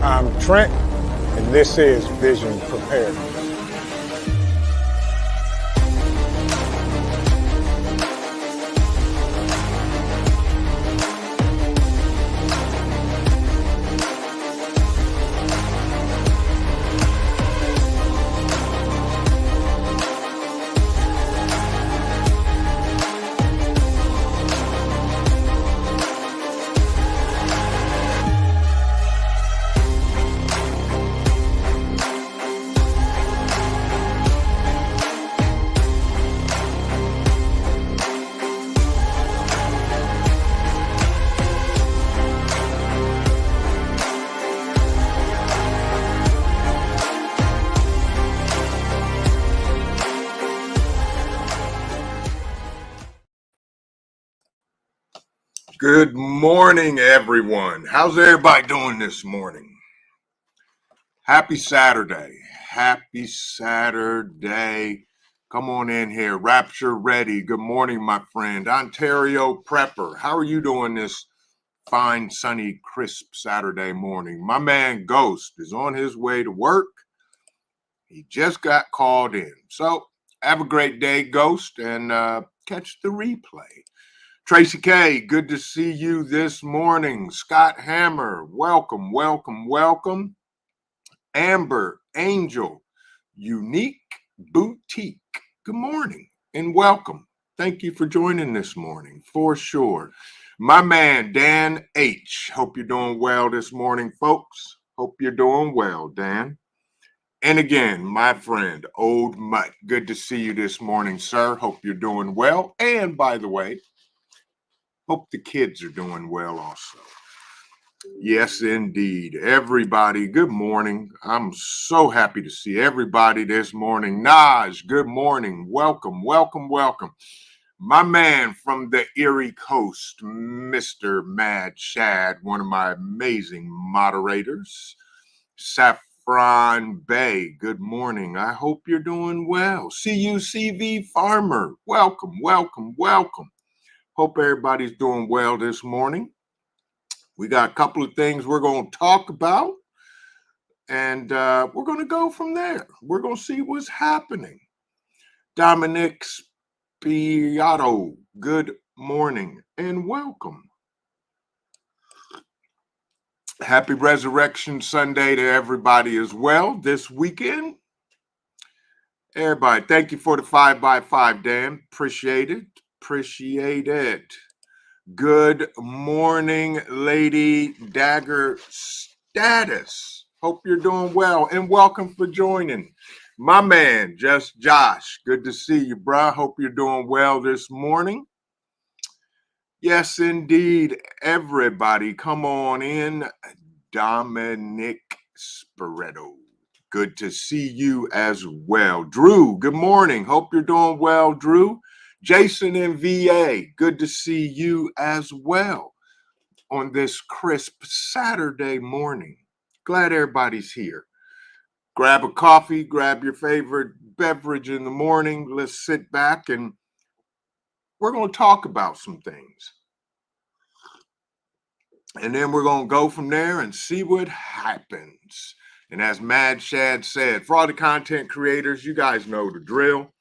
I'm Trent, and this is Vision Preparedness. Good morning, everyone. How's everybody doing this morning? Happy Saturday. Happy Saturday. Come on in here. Rapture ready. Good morning, my friend. Ontario Prepper. How are you doing this fine, sunny, crisp Saturday morning? My man Ghost is on his way to work. He just got called in. So have a great day, Ghost, and catch the replay. Tracy K, good to see you this morning. Scott Hammer, welcome, welcome, welcome. Amber, Angel, Unique Boutique, good morning and welcome. Thank you for joining this morning, for sure. My man, Dan H, hope you're doing well this morning, folks. Hope you're doing well, Dan. And again, my friend, Old Mutt, good to see you this morning, sir. Hope you're doing well. And by the way, hope the kids are doing well also. Yes, indeed. Everybody, good morning. I'm so happy to see everybody this morning. Naj, good morning. Welcome, welcome, welcome. My man from the Erie Coast, Mr. Mad Shad, one of my amazing moderators. Saffron Bay, good morning. I hope you're doing well. CUCV Farmer, welcome, welcome, welcome. Hope everybody's doing well this morning. We got a couple of things we're going to talk about, and we're going to go from there. We're going to see what's happening. Dominic Spiato, good morning and welcome. Happy Resurrection Sunday to everybody as well this weekend. Everybody, thank you for the 5x5, Dan. Appreciate it. Appreciate it. Good morning, Lady Dagger Status. Hope you're doing well and welcome for joining. My man, Just Josh, good to see you, bruh. Hope you're doing well this morning. Yes, indeed, everybody, come on in. Dominic Spiretto, good to see you as well. Drew, good morning. Hope you're doing well, Drew. Jason in VA, good to see you as well on this crisp Saturday morning. Glad everybody's here. Grab a coffee, grab your favorite beverage in the morning. Let's sit back and we're going to talk about some things. And then we're going to go from there and see what happens. And as Mad Shad said, for all the content creators, you guys know the drill.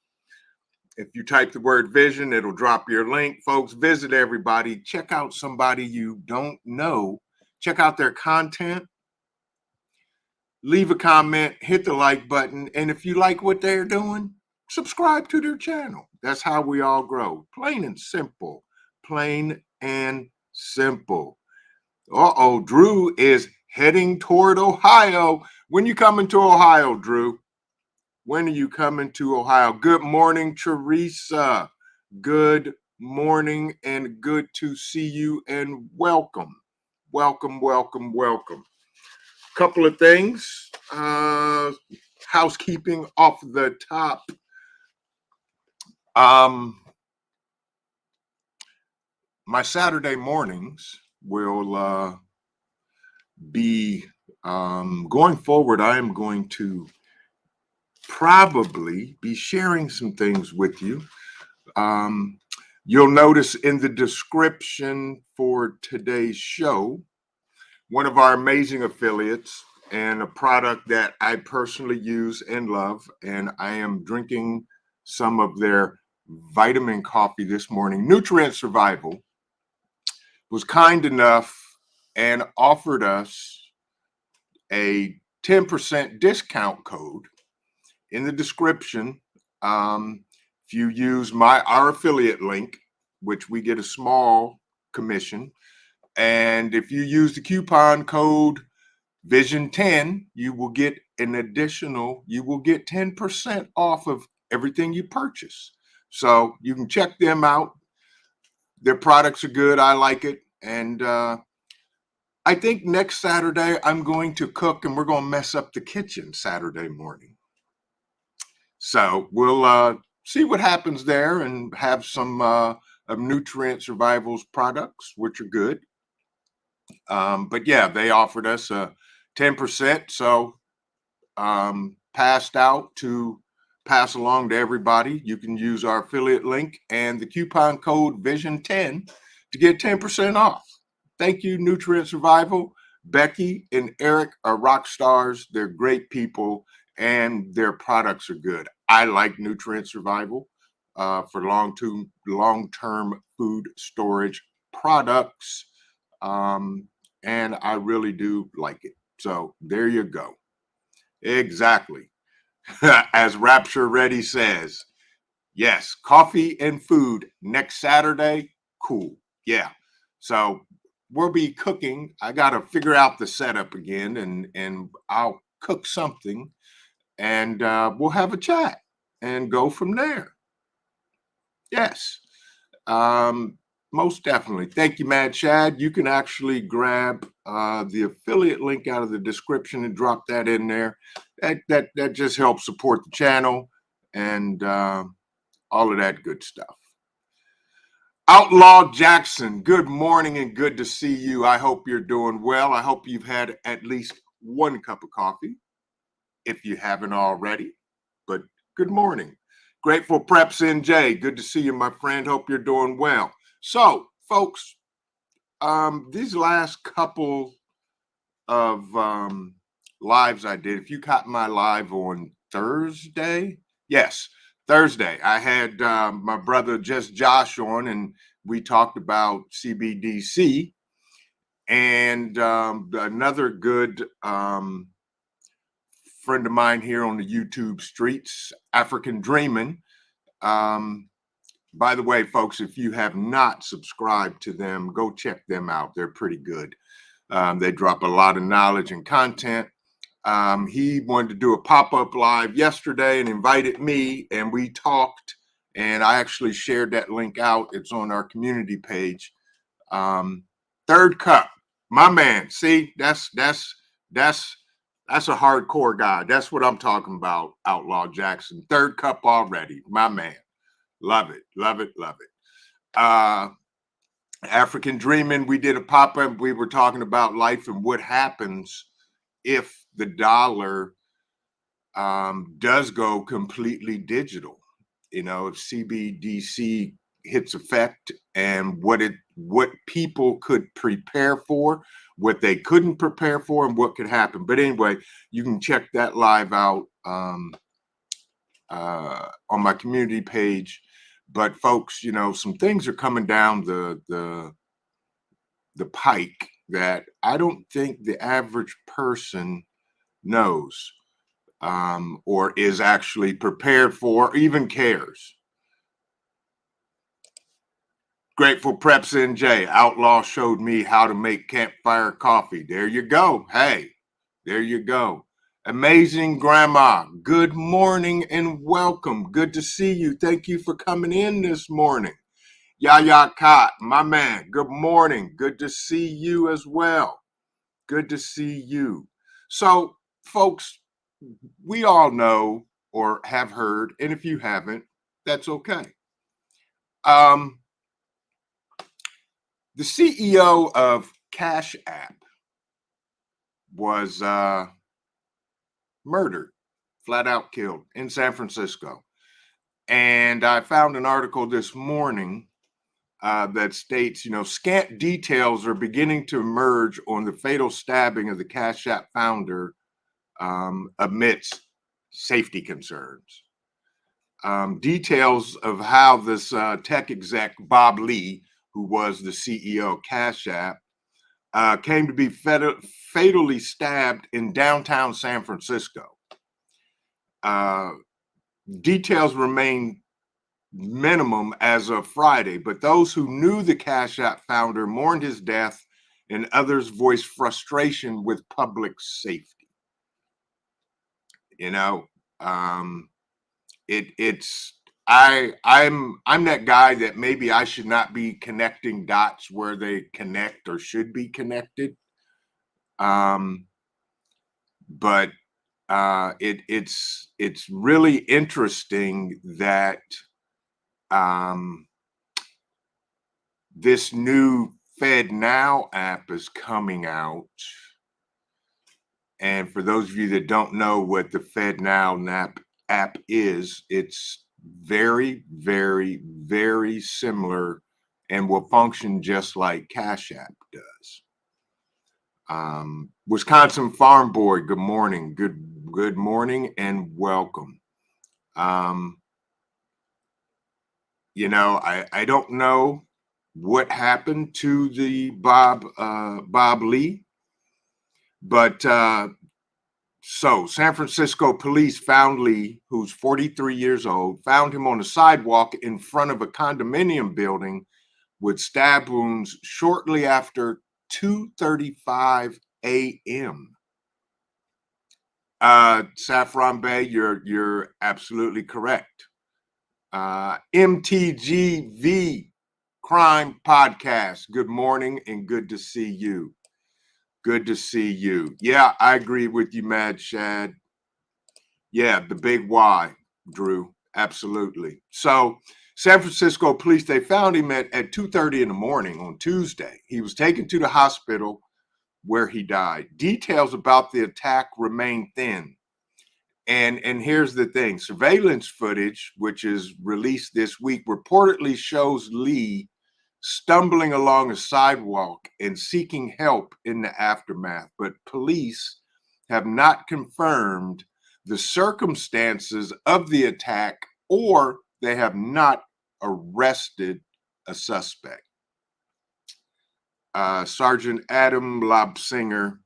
If you type the word vision, it'll drop your link. Folks, visit everybody. Check out somebody you don't know. Check out their content. Leave a comment, hit the like button. And if you like what they're doing, subscribe to their channel. That's how we all grow. Plain and simple. Plain and simple. Uh-oh, Drew is heading toward Ohio. When you coming to Ohio, Drew? When are you coming to Ohio? Good morning, Teresa. Good morning and good to see you and welcome. Welcome, welcome, welcome. Couple of things. Housekeeping off the top. My Saturday mornings will be going forward. I am going to probably be sharing some things with you. You'll notice in the description for today's show, one of our amazing affiliates, and a product that I personally use and love. And I am drinking some of their vitamin coffee this morning. Nutrient Survival was kind enough and offered us a 10% discount code in the description. If you use our affiliate link, which we get a small commission, and if you use the coupon code Vision10, you will get 10% off of everything you purchase. So you can check them out. Their products are good. I like it. And I think next Saturday I'm going to cook, and we're going to mess up the kitchen Saturday morning. So we'll see what happens there and have some of Nutrient Survival's products, which are good. But yeah, they offered us a 10%. So passed out to pass along to everybody. You can use our affiliate link and the coupon code Vision10 to get 10% off. Thank you, Nutrient Survival. Becky and Eric are rock stars. They're great people, and their products are good. I like Nutrient Survival for long-term food storage products, and I really do like it. So there you go. Exactly. As Rapture Ready says, yes, coffee and food next Saturday. Cool. Yeah. So we'll be cooking. I got to figure out the setup again, and I'll cook something, and we'll have a chat and go from there. Yes. Most definitely. Thank you, Mad Chad. You can actually grab the affiliate link out of the description and drop that in there. That just helps support the channel and all of that good stuff. Outlaw Jackson, good morning and good to see you. I hope you're doing well. I hope you've had at least one cup of coffee, if you haven't already. But good morning. Grateful Preps NJ, good to see you, my friend. Hope you're doing well. So, folks, these last couple of lives I did, if you caught my live on Thursday, yes, Thursday, I had my brother Just Josh on, and we talked about CBDC, and another good friend of mine here on the YouTube streets, African Dreamin'. By the way, folks, if you have not subscribed to them, go check them out. They're pretty good. They drop a lot of knowledge and content. He wanted to do a pop-up live yesterday and invited me, and we talked, and I actually shared that link out. It's on our community page. Third cup, my man. See, that's a hardcore guy. That's what I'm talking about, Outlaw Jackson. Third cup already, my man. Love it, love it, love it. African Dreaming, we did a pop-up. We were talking about life and what happens if the dollar does go completely digital. You know, if CBDC hits effect, and what people could prepare for, what they couldn't prepare for, and what could happen. But anyway, you can check that live out on my community page. But folks, you know, some things are coming down the pike that I don't think the average person knows or is actually prepared for, or even cares. Grateful Preps NJ, Outlaw showed me how to make campfire coffee. There you go. Hey, there you go. Amazing Grandma, good morning and welcome. Good to see you. Thank you for coming in this morning. Yaya Kot, my man, good morning. Good to see you as well. Good to see you. So, folks, we all know or have heard, and if you haven't, that's okay. The CEO of Cash App was murdered, flat out killed in San Francisco. And I found an article this morning that states, scant details are beginning to emerge on the fatal stabbing of the Cash App founder amidst safety concerns. Details of how this tech exec, Bob Lee, who was the CEO of Cash App, came to be fatally stabbed in downtown San Francisco. Details remain minimum as of Friday, but those who knew the Cash App founder mourned his death, and others voiced frustration with public safety. I'm that guy that maybe I should not be connecting dots where they connect or should be connected. But it's really interesting that this new FedNow app is coming out. And for those of you that don't know what the FedNow app is, it's very, very, very similar and will function just like Cash App does. Wisconsin Farm Boy, good morning. Good morning and welcome. I don't know what happened to the Bob Lee, but so San Francisco police found Lee, who's 43 years old, found him on a sidewalk in front of a condominium building with stab wounds shortly after 2:35 a.m. Saffron Bay, you're absolutely correct. MTGV Crime Podcast. Good morning and good to see you. Good to see you. Yeah, I agree with you, Mad Shad. Yeah, the big Y, Drew. Absolutely. So San Francisco police, they found him at 2:30 in the morning on Tuesday. He was taken to the hospital where he died. Details about the attack remain thin. And here's the thing. Surveillance footage, which is released this week, reportedly shows Lee stumbling along a sidewalk and seeking help in the aftermath. But police have not confirmed the circumstances of the attack, or they have not arrested a suspect. Sergeant Adam Lobsinger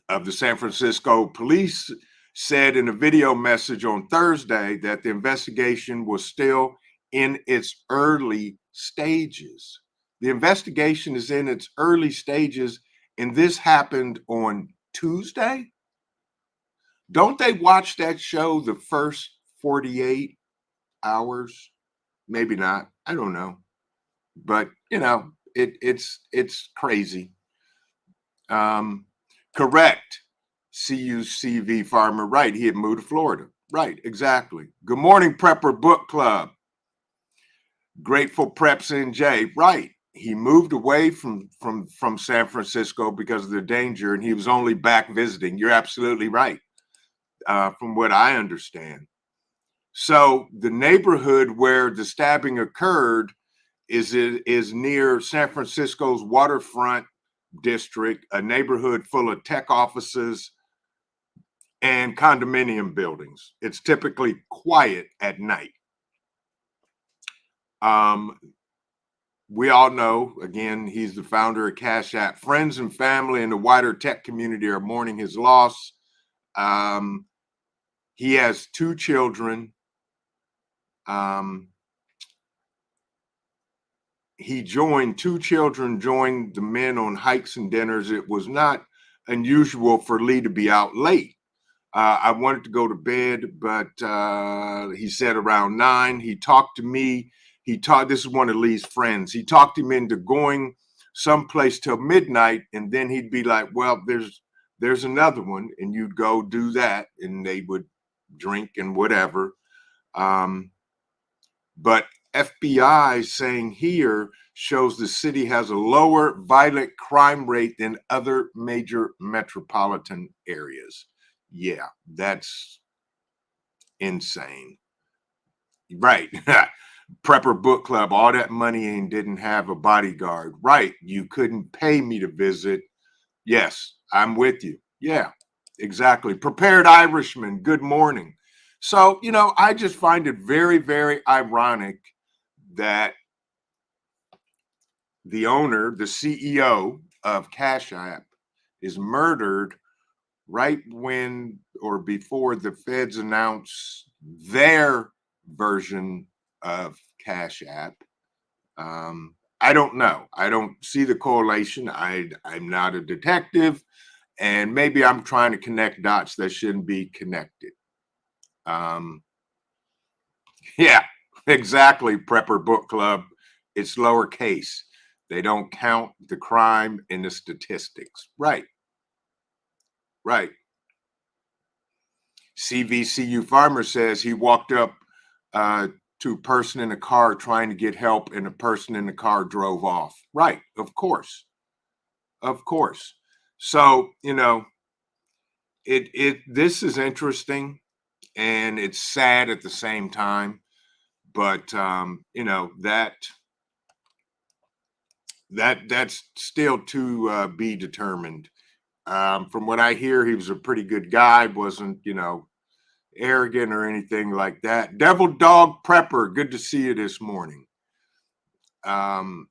of the San Francisco police said in a video message on Thursday that the investigation was still in its early stages. The investigation is in its early stages, and this happened on Tuesday. Don't they watch that show the first 48 hours? Maybe not. I don't know. But, it's crazy. Correct. CUCV farmer, right. He had moved to Florida. Right, exactly. Good morning, Prepper Book Club. Grateful Preps NJ, right. He moved away from San Francisco because of the danger, and he was only back visiting. You're absolutely right, from what I understand. So the neighborhood where the stabbing occurred is near San Francisco's waterfront district, a neighborhood full of tech offices and condominium buildings. It's typically quiet at night. We all know, again, he's the founder of Cash App. Friends and family and the wider tech community are mourning his loss. He has 2 children. Two children joined the men on hikes and dinners. It was not unusual for Lee to be out late. I wanted to go to bed, but he said around 9. He talked to me. This is one of Lee's friends. He talked him into going someplace till midnight, and then he'd be like, well, there's another one, and you'd go do that, and they would drink and whatever. But FBI saying here shows the city has a lower violent crime rate than other major metropolitan areas. Yeah, that's insane. Right. Prepper Book Club, all that money and didn't have a bodyguard. Right. You couldn't pay me to visit. Yes, I'm with you. Yeah, exactly. Prepared Irishman, good morning. So, I just find it very, very ironic that the owner, the CEO of Cash App, is murdered right when or before the feds announce their version of Cash App. I don't know. I don't see the correlation. I'm not a detective, and maybe I'm trying to connect dots that shouldn't be connected. Um, yeah, exactly. Prepper Book Club. It's lowercase. They don't count the crime in the statistics. Right. Right. CVCU Farmer says he walked up to a person in a car trying to get help, and the person in the car drove off. Right. Of course. Of course. So, this is interesting and it's sad at the same time, but that's still to be determined. From what I hear, he was a pretty good guy, wasn't, arrogant or anything like that. Devil Dog Prepper, good to see you this morning. Um,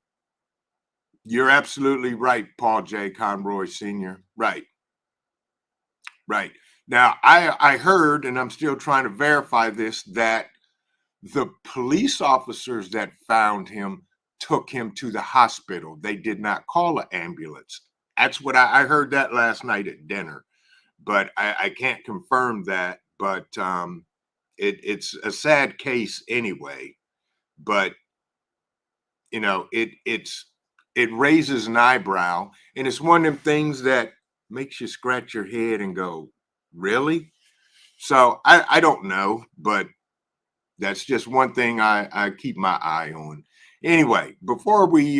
you're absolutely right, Paul J. Conroy Sr. Right. Right. Now, I heard, and I'm still trying to verify this, that the police officers that found him took him to the hospital. They did not call an ambulance. That's what I heard that last night at dinner, but I can't confirm that. But it's a sad case anyway. But it raises an eyebrow, and it's one of them things that makes you scratch your head and go, really? So I don't know, but that's just one thing I keep my eye on. Anyway, before we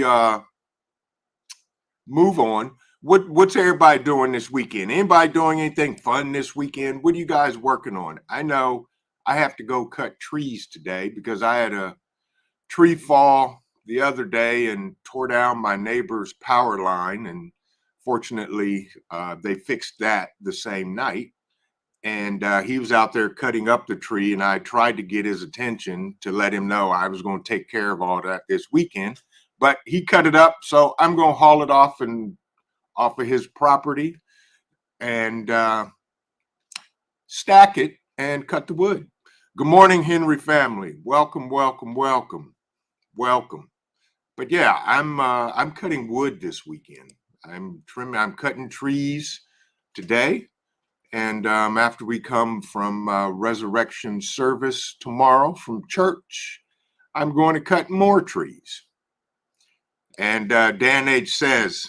move on, what's everybody doing this weekend? Anybody doing anything fun this weekend? What are you guys working on? I know I have to go cut trees today because I had a tree fall the other day and tore down my neighbor's power line, and fortunately they fixed that the same night. And he was out there cutting up the tree, and I tried to get his attention to let him know I was going to take care of all that this weekend, but he cut it up, so I'm going to haul it off of his property and stack it and cut the wood. Good morning, Henry family. Welcome, welcome, welcome, welcome. But yeah, I'm cutting wood this weekend. I'm cutting trees today. And after we come from resurrection service tomorrow from church, I'm going to cut more trees. And Dan H says,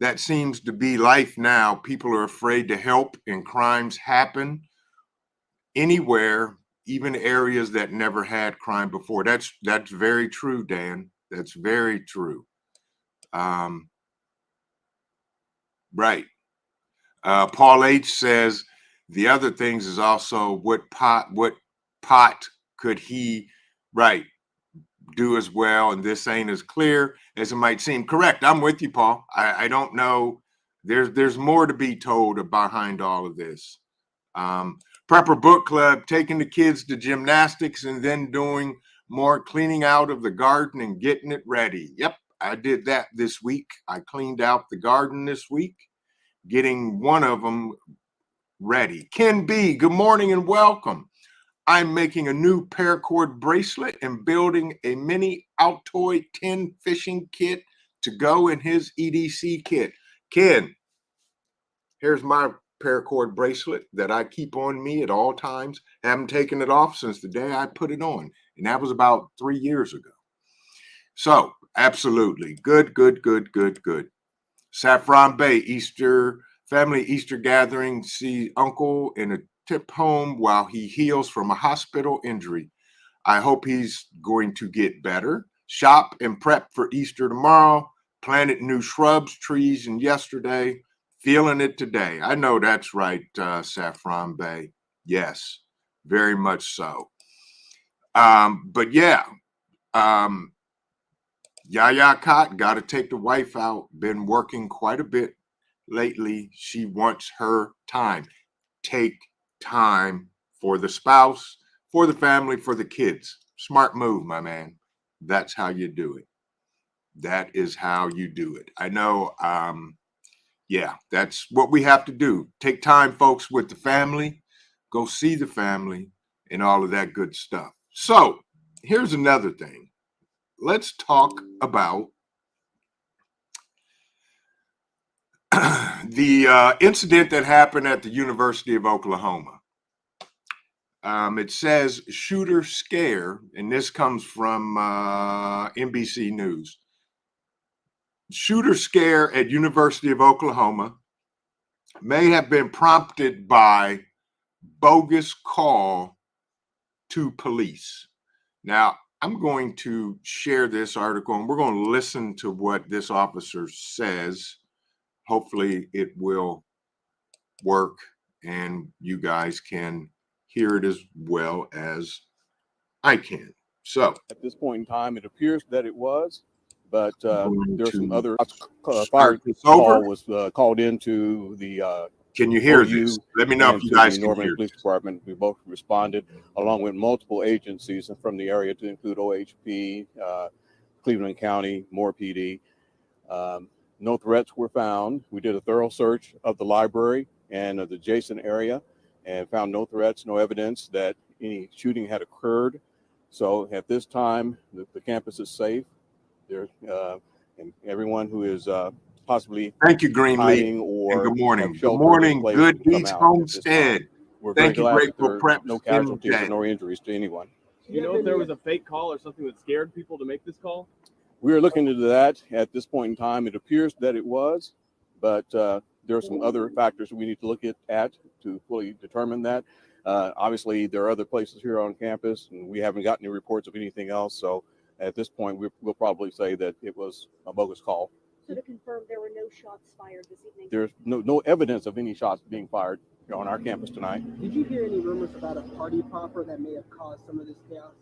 that seems to be life now. People are afraid to help, and crimes happen anywhere, even areas that never had crime before. That's very true, Dan. That's very true. Right. Paul H says, the other things is also what pot could he do as well, and this ain't as clear as it might seem. Correct. I'm with you, Paul. I don't know. There's more to be told behind all of this. Prepper Book Club, taking the kids to gymnastics and then doing more cleaning out of the garden and getting it ready. Yep, I did that this week. I cleaned out the garden this week, getting one of them ready. Ken B, good morning and welcome. I'm making a new paracord bracelet and building a mini Altoid 10 fishing kit to go in his EDC kit. Ken, here's my paracord bracelet that I keep on me at all times. Haven't taken it off since the day I put it on, and that was about 3 years ago. So, absolutely. Good. Saffron Bay, family Easter gathering, see uncle in a tip home while he heals from a hospital injury. I hope he's going to get better. Shop and prep for Easter tomorrow. Planted new shrubs, trees, and yesterday. Feeling it today. I know that's right, Saffron Bay. Yes, very much so. But yeah, Yaya Cotton got to take the wife out. Been working quite a bit lately. She wants her time. Take time for the spouse, for the family, for the kids. Smart move, my man. That's how you do it. That is how you do it. I know. Yeah, that's what we have to do. Take time, folks, with the family. Go see the family and all of that good stuff. So here's another thing. Let's talk about the incident that happened at the University of Oklahoma. It says shooter scare, and this comes from NBC News. Shooter scare at University of Oklahoma may have been prompted by bogus call to police. Now, I'm going to share this article, and we're going to listen to what this officer says. Hopefully, it will work, and you guys can hear it as well as I can. So, at this point in time, it appears that it was, but there's some other fire call was called into the can you hear OU this? Let me know if you guys can Norman hear Police this. Department. We both responded along with multiple agencies from the area to include OHP, Cleveland County, Moore PD. No threats were found. We did a thorough search of the library and of the adjacent area and found no threats, no evidence that any shooting had occurred. So at this time, the campus is safe. There, and everyone who is possibly thank you, Greenleaf, or and good morning. good morning, Good Beats Homestead. We're Thank very you, glad Grateful that Preps. no casualties or no injuries to anyone. You know if there was a fake call or something that scared people to make this call? We are looking into that at this point in time. It appears that it was, but there are some other factors we need to look at to fully determine that. Obviously, there are other places here on campus, and we haven't gotten any reports of anything else. So at this point, we'll probably say that it was a bogus call. So to confirm, there were no shots fired this evening? There's no evidence of any shots being fired here on our campus tonight. Did you hear any rumors about a party popper that may have caused some of this chaos?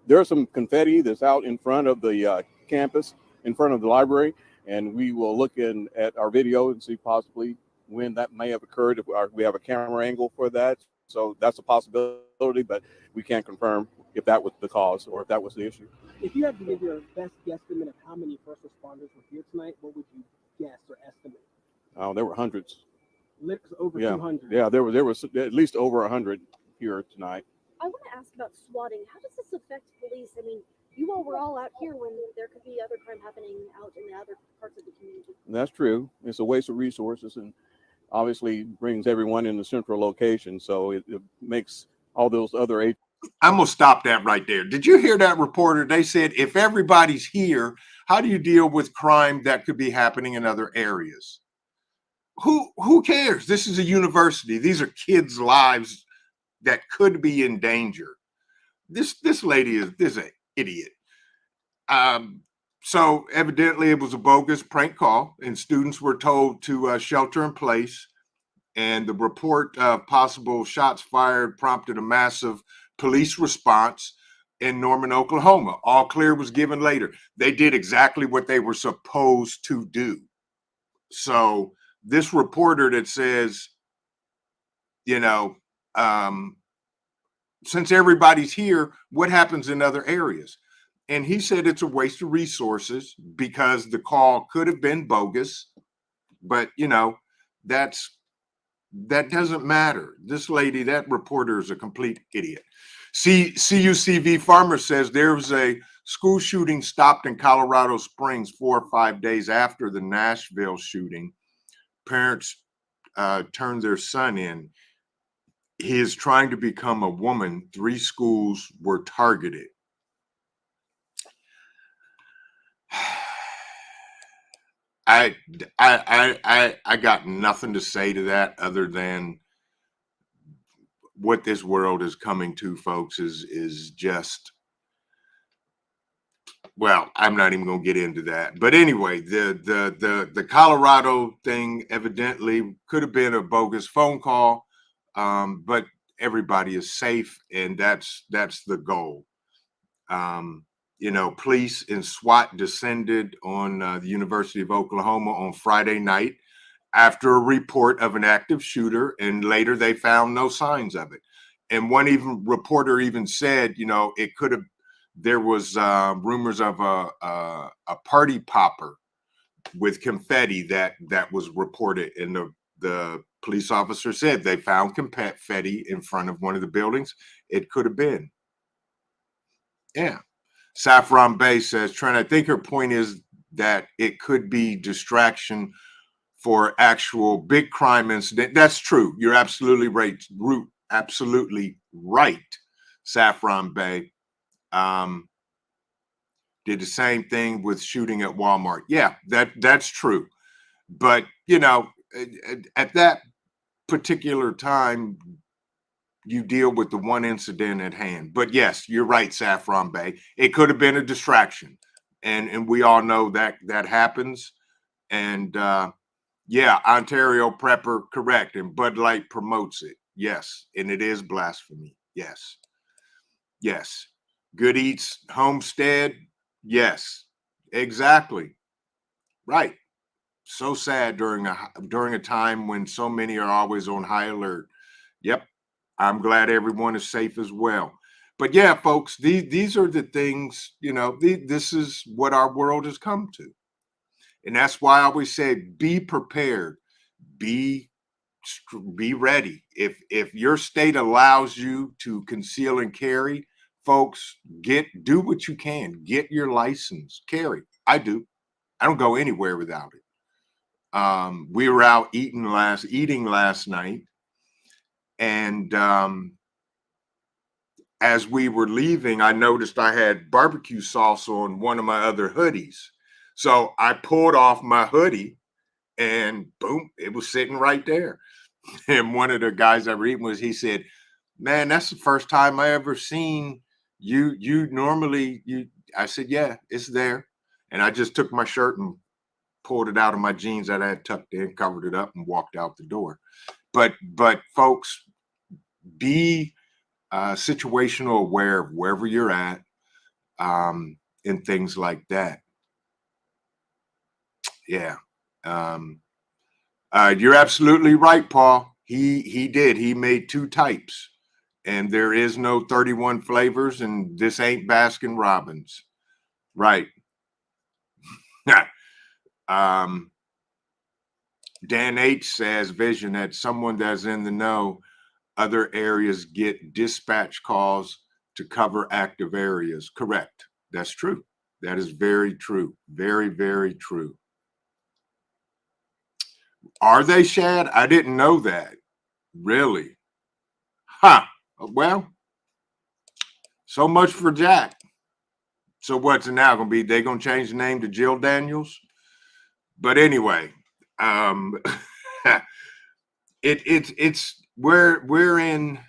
There's some confetti that's out in front of the campus, in front of the library, and we will look at our video and see possibly when that may have occurred. If we have a camera angle for that, so that's a possibility, but we can't confirm if that was the cause or if that was the issue. If you had to give your best guesstimate of how many first responders were here tonight, what would you guess or estimate? Oh, there were hundreds. Over 200. Yeah, there was at least over 100 here tonight. I want to ask about swatting. How does this affect police? I mean, you all were all out here when there could be other crime happening out in the other parts of the community. That's true. It's a waste of resources and obviously brings everyone in the central location. So it makes all those other agents. I'm going to stop that right there. Did you hear that reporter? They said, if everybody's here, how do you deal with crime that could be happening in other areas? Who cares? This is a university. These are kids' lives that could be in danger. This lady is an idiot. So evidently it was a bogus prank call, and students were told to shelter in place. And the report of possible shots fired prompted a massive police response in Norman, Oklahoma. All clear was given later. They did exactly what they were supposed to do. So this reporter that says, since everybody's here, what happens in other areas? And he said it's a waste of resources because the call could have been bogus, but that doesn't matter. This lady, that reporter, is a complete idiot. CUCV Farmer says there was a school shooting stopped in Colorado Springs 4 or 5 days after the Nashville shooting. Parents turned their son in. He is trying to become a woman. 3 schools were targeted. I got nothing to say to that other than what this world is coming to, folks, is just, well, I'm not even going to get into that. But anyway, the Colorado thing evidently could have been a bogus phone call, but everybody is safe, and that's the goal. You know, police and SWAT descended on the University of Oklahoma on Friday night after a report of an active shooter, and later they found no signs of it. And one even reporter even said, you know, it could have. There was rumors of a party popper with confetti that was reported, and the police officer said they found confetti in front of one of the buildings. It could have been. Yeah. Saffron Bay says, Trent, I think her point is that it could be distraction for actual big crime incident. That's true. You're absolutely right. Absolutely right. Saffron Bay did the same thing with shooting at Walmart. Yeah, that's true. But you know, at that particular time, you deal with the one incident at hand. But yes, you're right, Saffron Bay. It could have been a distraction, and we all know that that happens. And yeah, Ontario Prepper, correct. And Bud Light promotes it. Yes, and it is blasphemy. Yes, yes. Good Eats Homestead. Yes, exactly. Right. So sad during a time when so many are always on high alert. Yep. I'm glad everyone is safe as well. But yeah, folks, these are the things, you know, this is what our world has come to. And that's why I always say be prepared. Be be ready. If your state allows you to conceal and carry, folks, do what you can. Get your license. Carry. I do. I don't go anywhere without it. We were out eating last night, and as we were leaving, I noticed I had barbecue sauce on one of my other hoodies. So I pulled off my hoodie, and boom, it was sitting right there. And one of the guys I were eating with, he said, "Man, that's the first time I ever seen you. You normally you." I said, "Yeah, it's there." And I just took my shirt and pulled it out of my jeans that I had tucked in, covered it up, and walked out the door. But folks, be situational aware of wherever you're at, and things like that. Yeah. Um, you're absolutely right, Paul. He did. He made two types, and there is no 31 flavors, and this ain't Baskin Robbins, right? um, Dan H says, "Vision that someone that's in the know, other areas get dispatch calls to cover active areas." Correct. That's true. That is very true. Very, very true. Are they, Shad? I didn't know that. Really? Huh. Well, so much for Jack. So what's it now going to be? They going to change the name to Jill Daniels? But anyway, um, it's we're in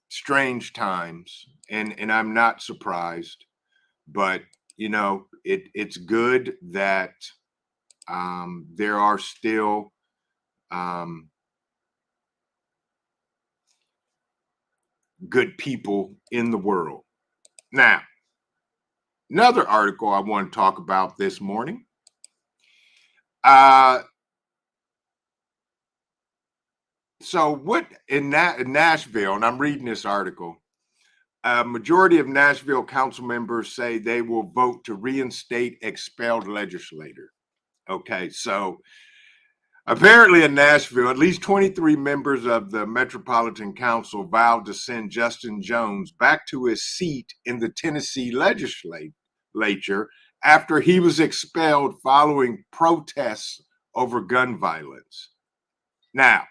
strange times, and I'm not surprised. But you know, it's good that there are still good people in the world. Now, another article I want to talk about this morning. So what in Nashville, and I'm reading this article, a majority of Nashville council members say they will vote to reinstate expelled legislator. Okay, so apparently in Nashville, at least 23 members of the Metropolitan Council vowed to send Justin Jones back to his seat in the Tennessee legislature after he was expelled following protests over gun violence. Now,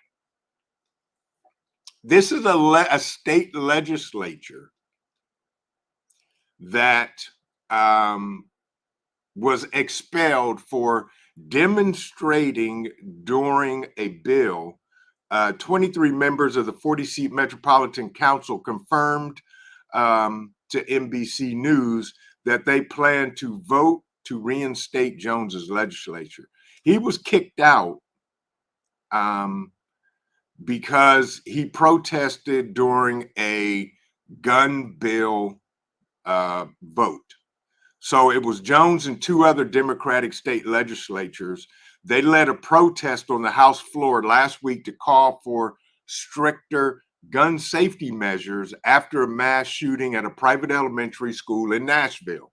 this is a state legislature that was expelled for demonstrating during a bill. 23 members of the 40-seat Metropolitan Council confirmed to NBC News that they plan to vote to reinstate Jones's legislature. He was kicked out because he protested during a gun bill vote. So it was Jones and two other Democratic state legislatures. They led a protest on the House floor last week to call for stricter gun safety measures after a mass shooting at a private elementary school in Nashville.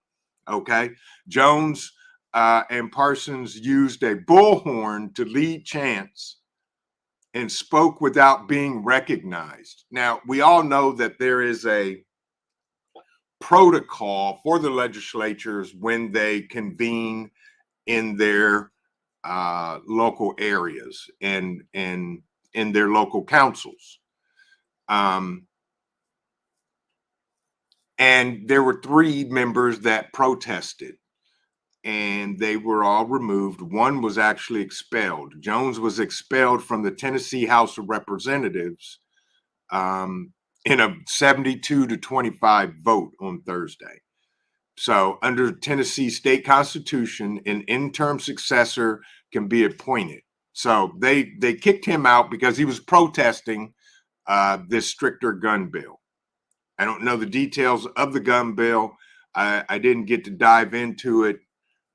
Okay. Jones and Parsons used a bullhorn to lead chants and spoke without being recognized. Now, we all know that there is a protocol for the legislatures when they convene in their local areas and in their local councils. And there were three members that protested, and they were all removed. One was actually expelled. Jones was expelled from the Tennessee House of Representatives in a 72-25 vote on Thursday. So under Tennessee state constitution, an interim successor can be appointed. So they kicked him out because he was protesting this stricter gun bill. I don't know the details of the gun bill. I didn't get to dive into it,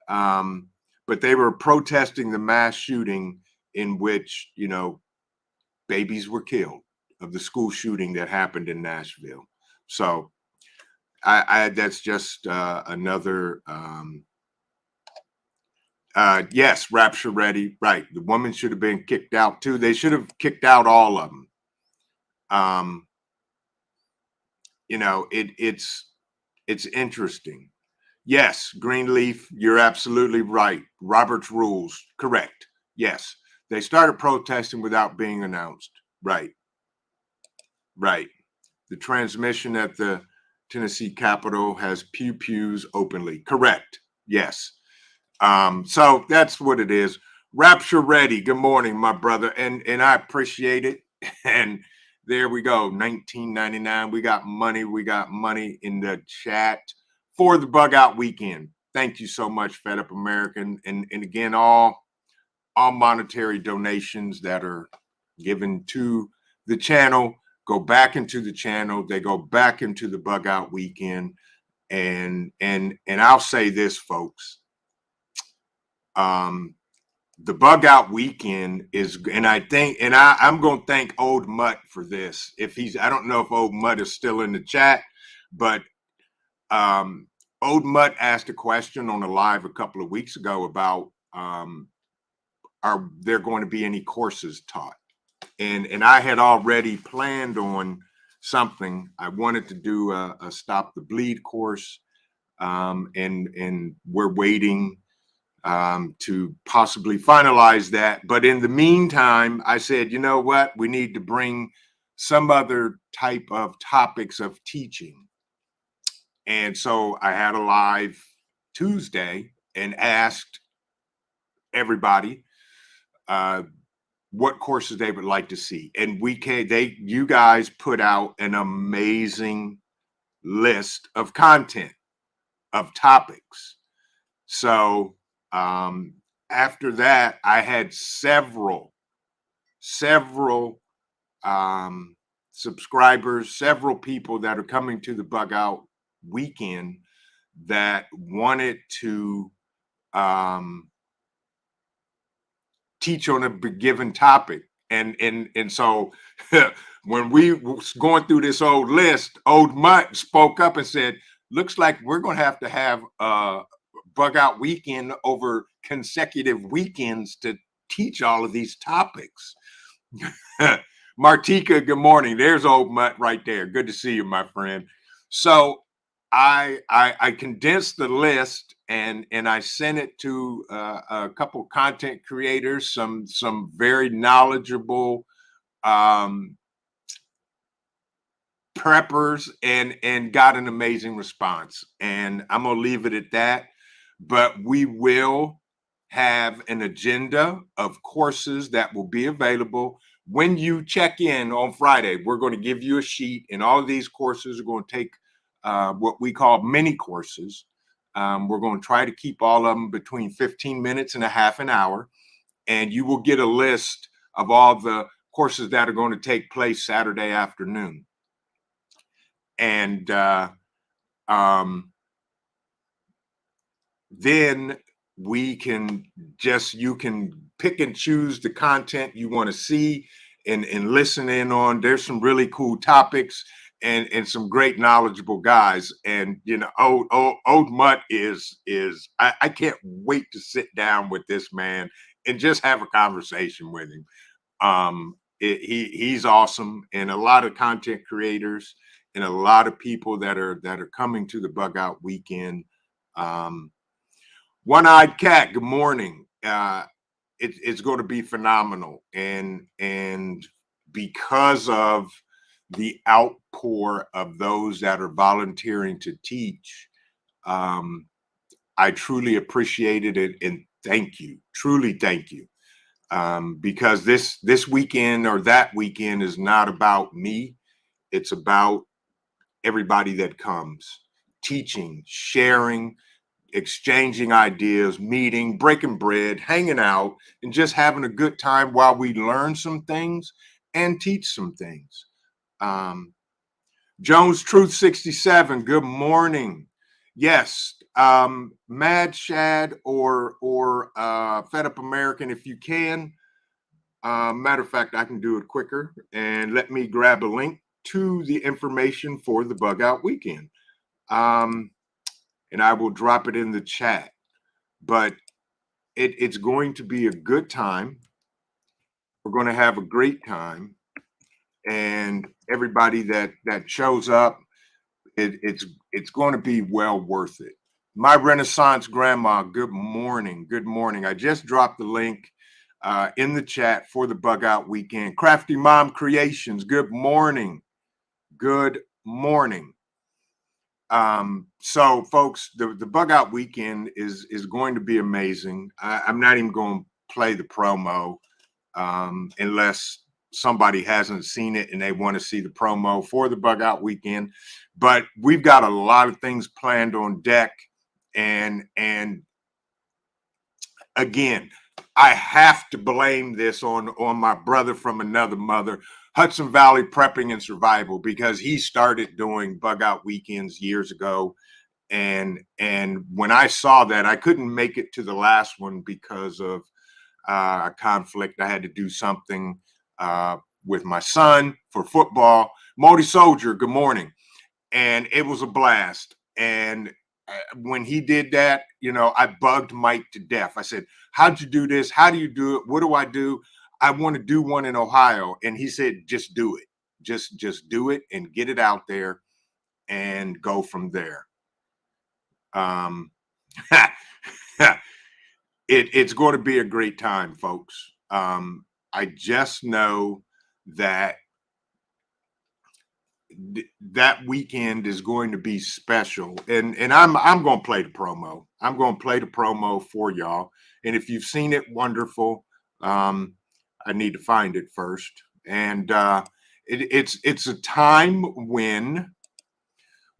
but they were protesting the mass shooting in which, you know, babies were killed, of the school shooting that happened in Nashville. So I that's just another yes, Rapture Ready, right. The woman should have been kicked out too. They should have kicked out all of them. You know, it's interesting. Yes, Greenleaf, you're absolutely right. Robert's rules, correct. Yes, they started protesting without being announced. Right. The transmission at the Tennessee Capitol has pews openly. Correct. Yes. So that's what it is. Rapture Ready. Good morning, my brother. And I appreciate it. And there we go. 1999. We got money. We got money in the chat for the bug out weekend. Thank you so much, Fed Up American. And again, all monetary donations that are given to the channel go back into the channel. They go back into the bug out weekend. And I'll say this, folks. The bug out weekend is, and I think, and I'm going to thank Old Mutt for this. If he's, I don't know if Old Mutt is still in the chat, but Old Mutt asked a question on a live a couple of weeks ago about are there going to be any courses taught? And I had already planned on something. I wanted to do a Stop the Bleed course, and we're waiting to possibly finalize that. But in the meantime, I said, you know what? We need to bring some other type of topics of teaching. And so I had a live Tuesday and asked everybody what courses they would like to see. And you guys put out an amazing list of content, of topics. So after that, I had several subscribers, several people that are coming to the bug out weekend that wanted to teach on a given topic. And so when we was going through this old list, Old Mutt spoke up and said, looks like we're going to have a bug out weekend over consecutive weekends to teach all of these topics. Martika, good morning. There's Old Mutt right there. Good to see you, my friend. So I condensed the list and I sent it to a couple content creators, some very knowledgeable preppers, and got an amazing response. And I'm gonna leave it at that. But we will have an agenda of courses that will be available. When you check in on Friday, we're going to give you a sheet, and all of these courses are going to take what we call mini courses. We're going to try to keep all of them between 15 minutes and a half an hour, and you will get a list of all the courses that are going to take place Saturday afternoon. And then we can you can pick and choose the content you want to see and listen in on. There's some really cool topics and some great knowledgeable guys. And Old Mutt is I can't wait to sit down with this man and just have a conversation with him. He's awesome, and a lot of content creators and a lot of people that are coming to the Bug Out Weekend. One-Eyed Cat, good morning. It's going to be phenomenal, and because of the outpour of those that are volunteering to teach, I truly appreciate it, and thank you, truly thank you, because this weekend or that weekend is not about me. It's about everybody that comes, teaching, sharing, exchanging ideas, meeting, breaking bread, hanging out, and just having a good time while we learn some things and teach some things. Jones Truth 67, good morning. Yes, Mad Shad or Fed Up American, if you can. Matter of fact, I can do it quicker, and let me grab a link to the information for the Bug Out Weekend. And I will drop it in the chat. But it's going to be a good time. We're going to have a great time. And everybody that shows up, it's going to be well worth it. My Renaissance Grandma, good morning. Good morning. I just dropped the link in the chat for the Bug Out Weekend. Crafty Mom Creations, good morning. Good morning. So folks, the Bug Out Weekend is going to be amazing. I'm not even going to play the promo unless somebody hasn't seen it and they want to see the promo for the Bug Out Weekend. But we've got a lot of things planned on deck. And again, I have to blame this on my brother from another mother, Hudson Valley Prepping and Survival, because he started doing Bug Out Weekends years ago. And when I saw that, I couldn't make it to the last one because of a conflict. I had to do something with my son for football. Modi Soldier, good morning. And it was a blast. And when he did that, I bugged Mike to death. I said, how'd you do this? How do you do it? What do I do? I want to do one in Ohio. And he said, just do it. Just do it and get it out there and go from there. It's going to be a great time, folks. I just know that that weekend is going to be special, and I'm going to play the promo. I'm going to play the promo for y'all, and if you've seen it, wonderful. I need to find it first, and it's a time when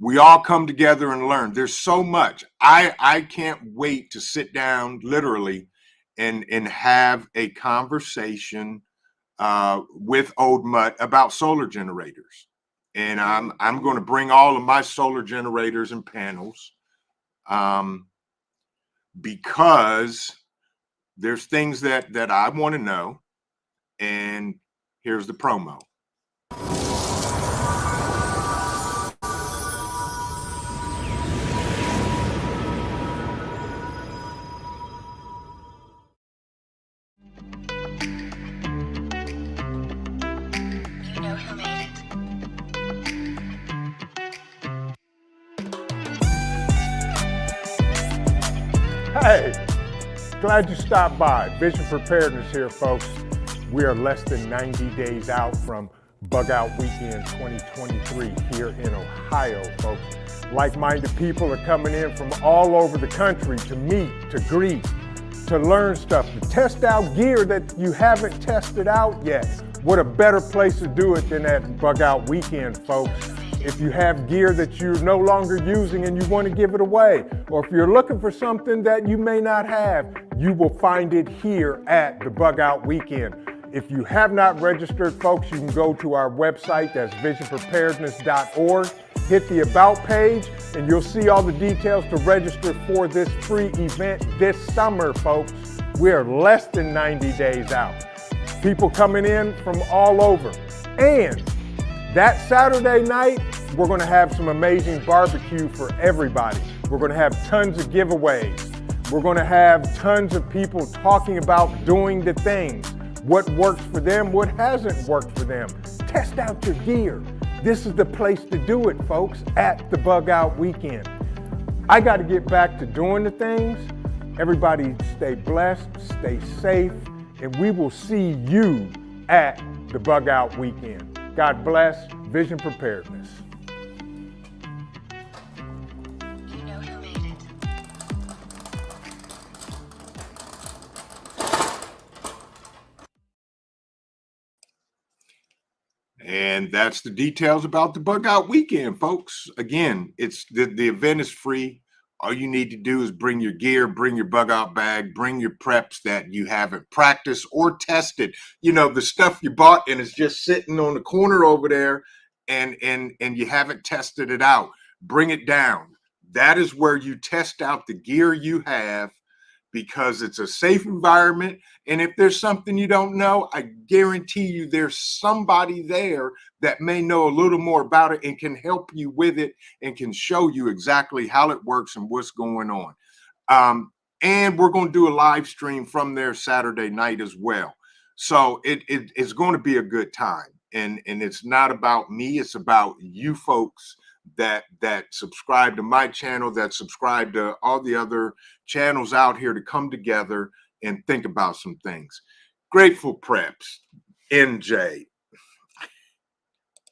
we all come together and learn. There's so much. I can't wait to sit down, literally, and have a conversation with Old Mutt about solar generators. And I'm going to bring all of my solar generators and panels because there's things that I want to know. And here's the promo. Hey, glad you stopped by. Vision Preparedness here, folks. We are less than 90 days out from Bug Out Weekend 2023 here in Ohio, folks. Like-minded people are coming in from all over the country to meet, to greet, to learn stuff, to test out gear that you haven't tested out yet. What a better place to do it than at Bug Out Weekend, folks. If you have gear that you're no longer using and you want to give it away, or if you're looking for something that you may not have, you will find it here at the Bug Out Weekend. If you have not registered, folks, you can go to our website, that's visionpreparedness.org. hit the About page, and you'll see all the details to register for this free event this summer, folks. We're less than 90 days out. People coming in from all over. And that Saturday night, we're going to have some amazing barbecue for everybody. We're going to have tons of giveaways. We're going to have tons of people talking about doing the things. What works for them, what hasn't worked for them. Test out your gear. This is the place to do it, folks, at the Bug Out Weekend. I got to get back to doing the things. Everybody stay blessed, stay safe, and we will see you at the Bug Out Weekend. God bless. Vision Preparedness. You know who made it. And that's the details about the Bug Out Weekend, folks. Again, it's the event is free. All you need to do is bring your gear, bring your bug out bag, bring your preps that you haven't practiced or tested. You know, the stuff you bought and it's just sitting on the corner over there and you haven't tested it out. Bring it down. That is where you test out the gear you have, because it's a safe environment. And if there's something you don't know, I guarantee you there's somebody there that may know a little more about it and can help you with it and can show you exactly how it works and what's going on. And we're going to do a live stream from there Saturday night as well. So it's going to be a good time. And it's not about me, it's about you folks that subscribe to my channel, that subscribe to all the other channels out here to come together and think about some things. Grateful Preps, NJ.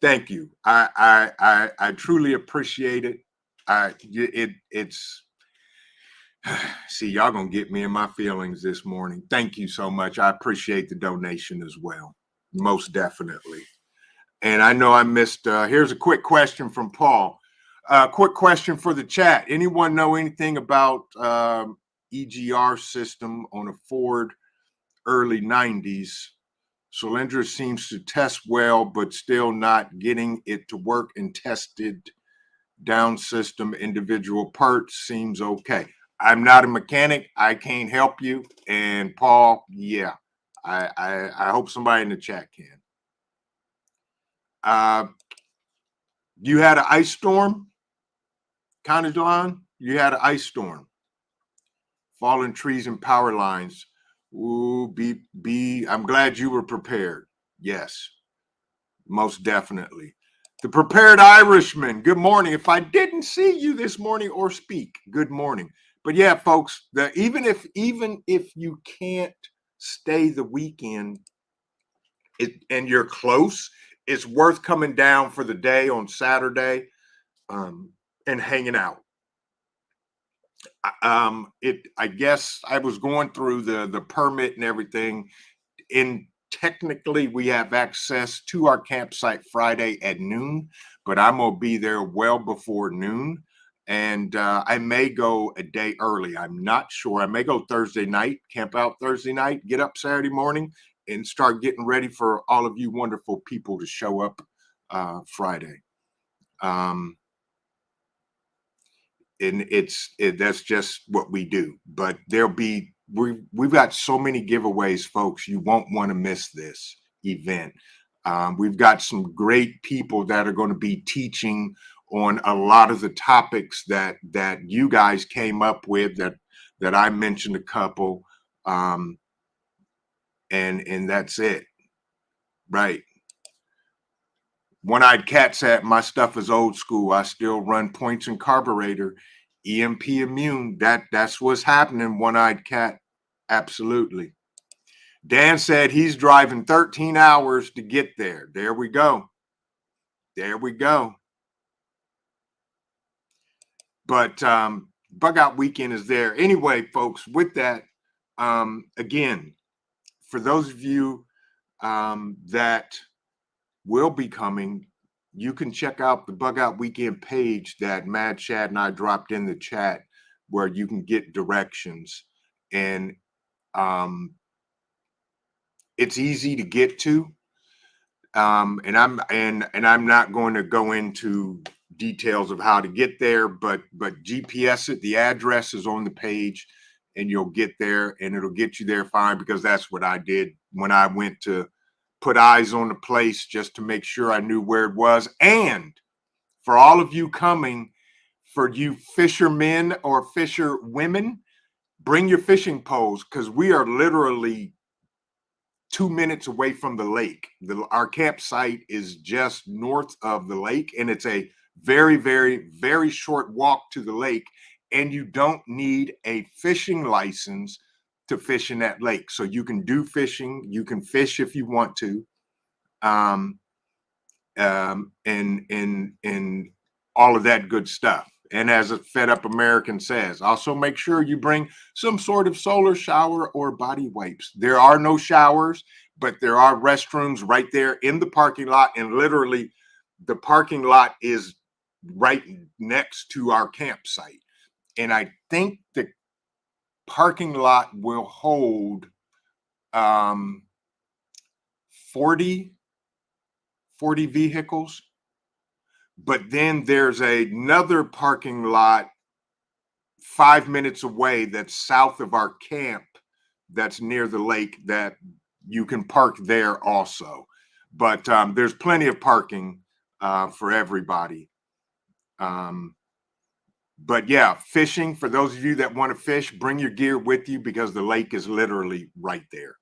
Thank you. I truly appreciate it. It's see, y'all gonna get me in my feelings this morning. Thank you so much. I appreciate the donation as well. Most definitely. And I know I missed, here's a quick question from Paul. Quick question for the chat. Anyone know anything about EGR system on a Ford early 90s? Solyndra seems to test well, but still not getting it to work, and tested down system individual parts seems okay. I'm not a mechanic. I can't help you. And Paul, yeah, I hope somebody in the chat can. You had an ice storm, kind of, John? You had an ice storm. Fallen trees and power lines. Ooh, I'm glad you were prepared. Yes, most definitely. The Prepared Irishman, good morning. If I didn't see you this morning or speak, good morning. But yeah, folks, even if you can't stay the weekend and you're close, it's worth coming down for the day on Saturday and hanging out. I guess I was going through the permit and everything. Technically, we have access to our campsite Friday at noon, but I'm gonna be there well before noon. And I may go a day early. I'm not sure. I may go Thursday night, camp out Thursday night, get up Saturday morning, and start getting ready for all of you wonderful people to show up Friday. And that's just what we do. But we've got so many giveaways, folks. You won't want to miss this event. We've got some great people that are going to be teaching on a lot of the topics that you guys came up with, that I mentioned a couple, and that's it, right? One-Eyed Cat said, my stuff is old school. I still run points and carburetor, EMP immune. That's what's happening, One-Eyed Cat. Absolutely. Dan said he's driving 13 hours to get there. There we go. There we go. But Bug Out Weekend is there. Anyway, folks, with that, again, for those of you that will be coming, you can check out the Bug Out Weekend page that Mad Chad and I dropped in the chat, where you can get directions. And it's easy to get to. And I'm not going to go into details of how to get there, but GPS it. The address is on the page, and you'll get there, and it'll get you there fine, because that's what I did when I went to put eyes on the place, just to make sure I knew where it was. And for all of you coming, for you fishermen or fisher women, bring your fishing poles, because we are literally 2 minutes away from the lake. Our campsite is just north of the lake, and it's a very, very, very short walk to the lake, and you don't need a fishing license to fish in that lake. So you can do fishing, you can fish if you want to, and all of that good stuff. And as a Fed Up American says, also make sure you bring some sort of solar shower or body wipes. There are no showers, but there are restrooms right there in the parking lot. And literally, the parking lot is right next to our campsite. And I think the parking lot will hold 40 vehicles. But then there's another parking lot 5 minutes away that's south of our camp, that's near the lake, that you can park there also. But there's plenty of parking for everybody. But yeah, fishing, for those of you that want to fish, bring your gear with you, because the lake is literally right there.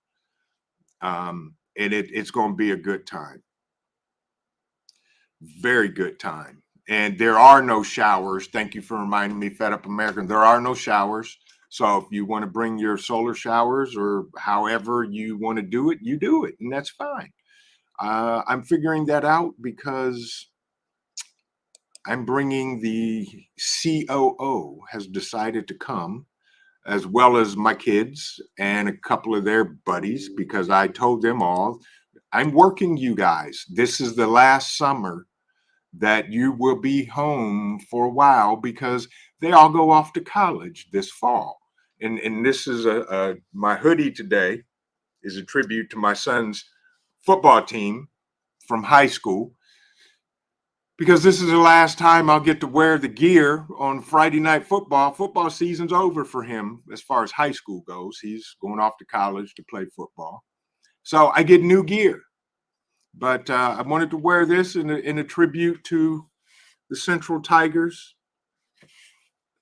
And it's going to be a good time. Very good time. And there are no showers. Thank you for reminding me, Fed Up American. There are no showers. So if you want to bring your solar showers, or however you want to do it, you do it, and that's fine. I'm figuring that out because I'm bringing the COO has decided to come, as well as my kids and a couple of their buddies, because I told them all, I'm working you guys. This is the last summer that you will be home for a while, because they all go off to college this fall. And this is my hoodie today is a tribute to my son's football team from high school, because this is the last time I'll get to wear the gear on Friday night football. Football season's over for him as far as high school goes. He's going off to college to play football. So I get new gear. But I wanted to wear this in a tribute to the Central Tigers,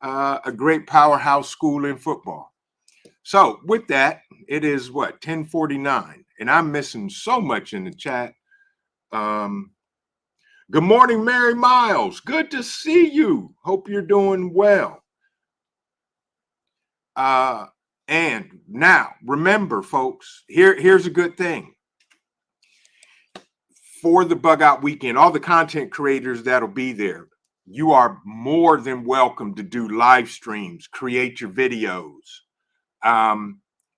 a great powerhouse school in football. So with that, it is what, 10:49, and I'm missing so much in the chat. Good morning, Mary Miles. Good to see you. Hope you're doing well. And now, remember, folks, here's a good thing. For the Bug Out Weekend, all the content creators that'll be there, you are more than welcome to do live streams, create your videos. And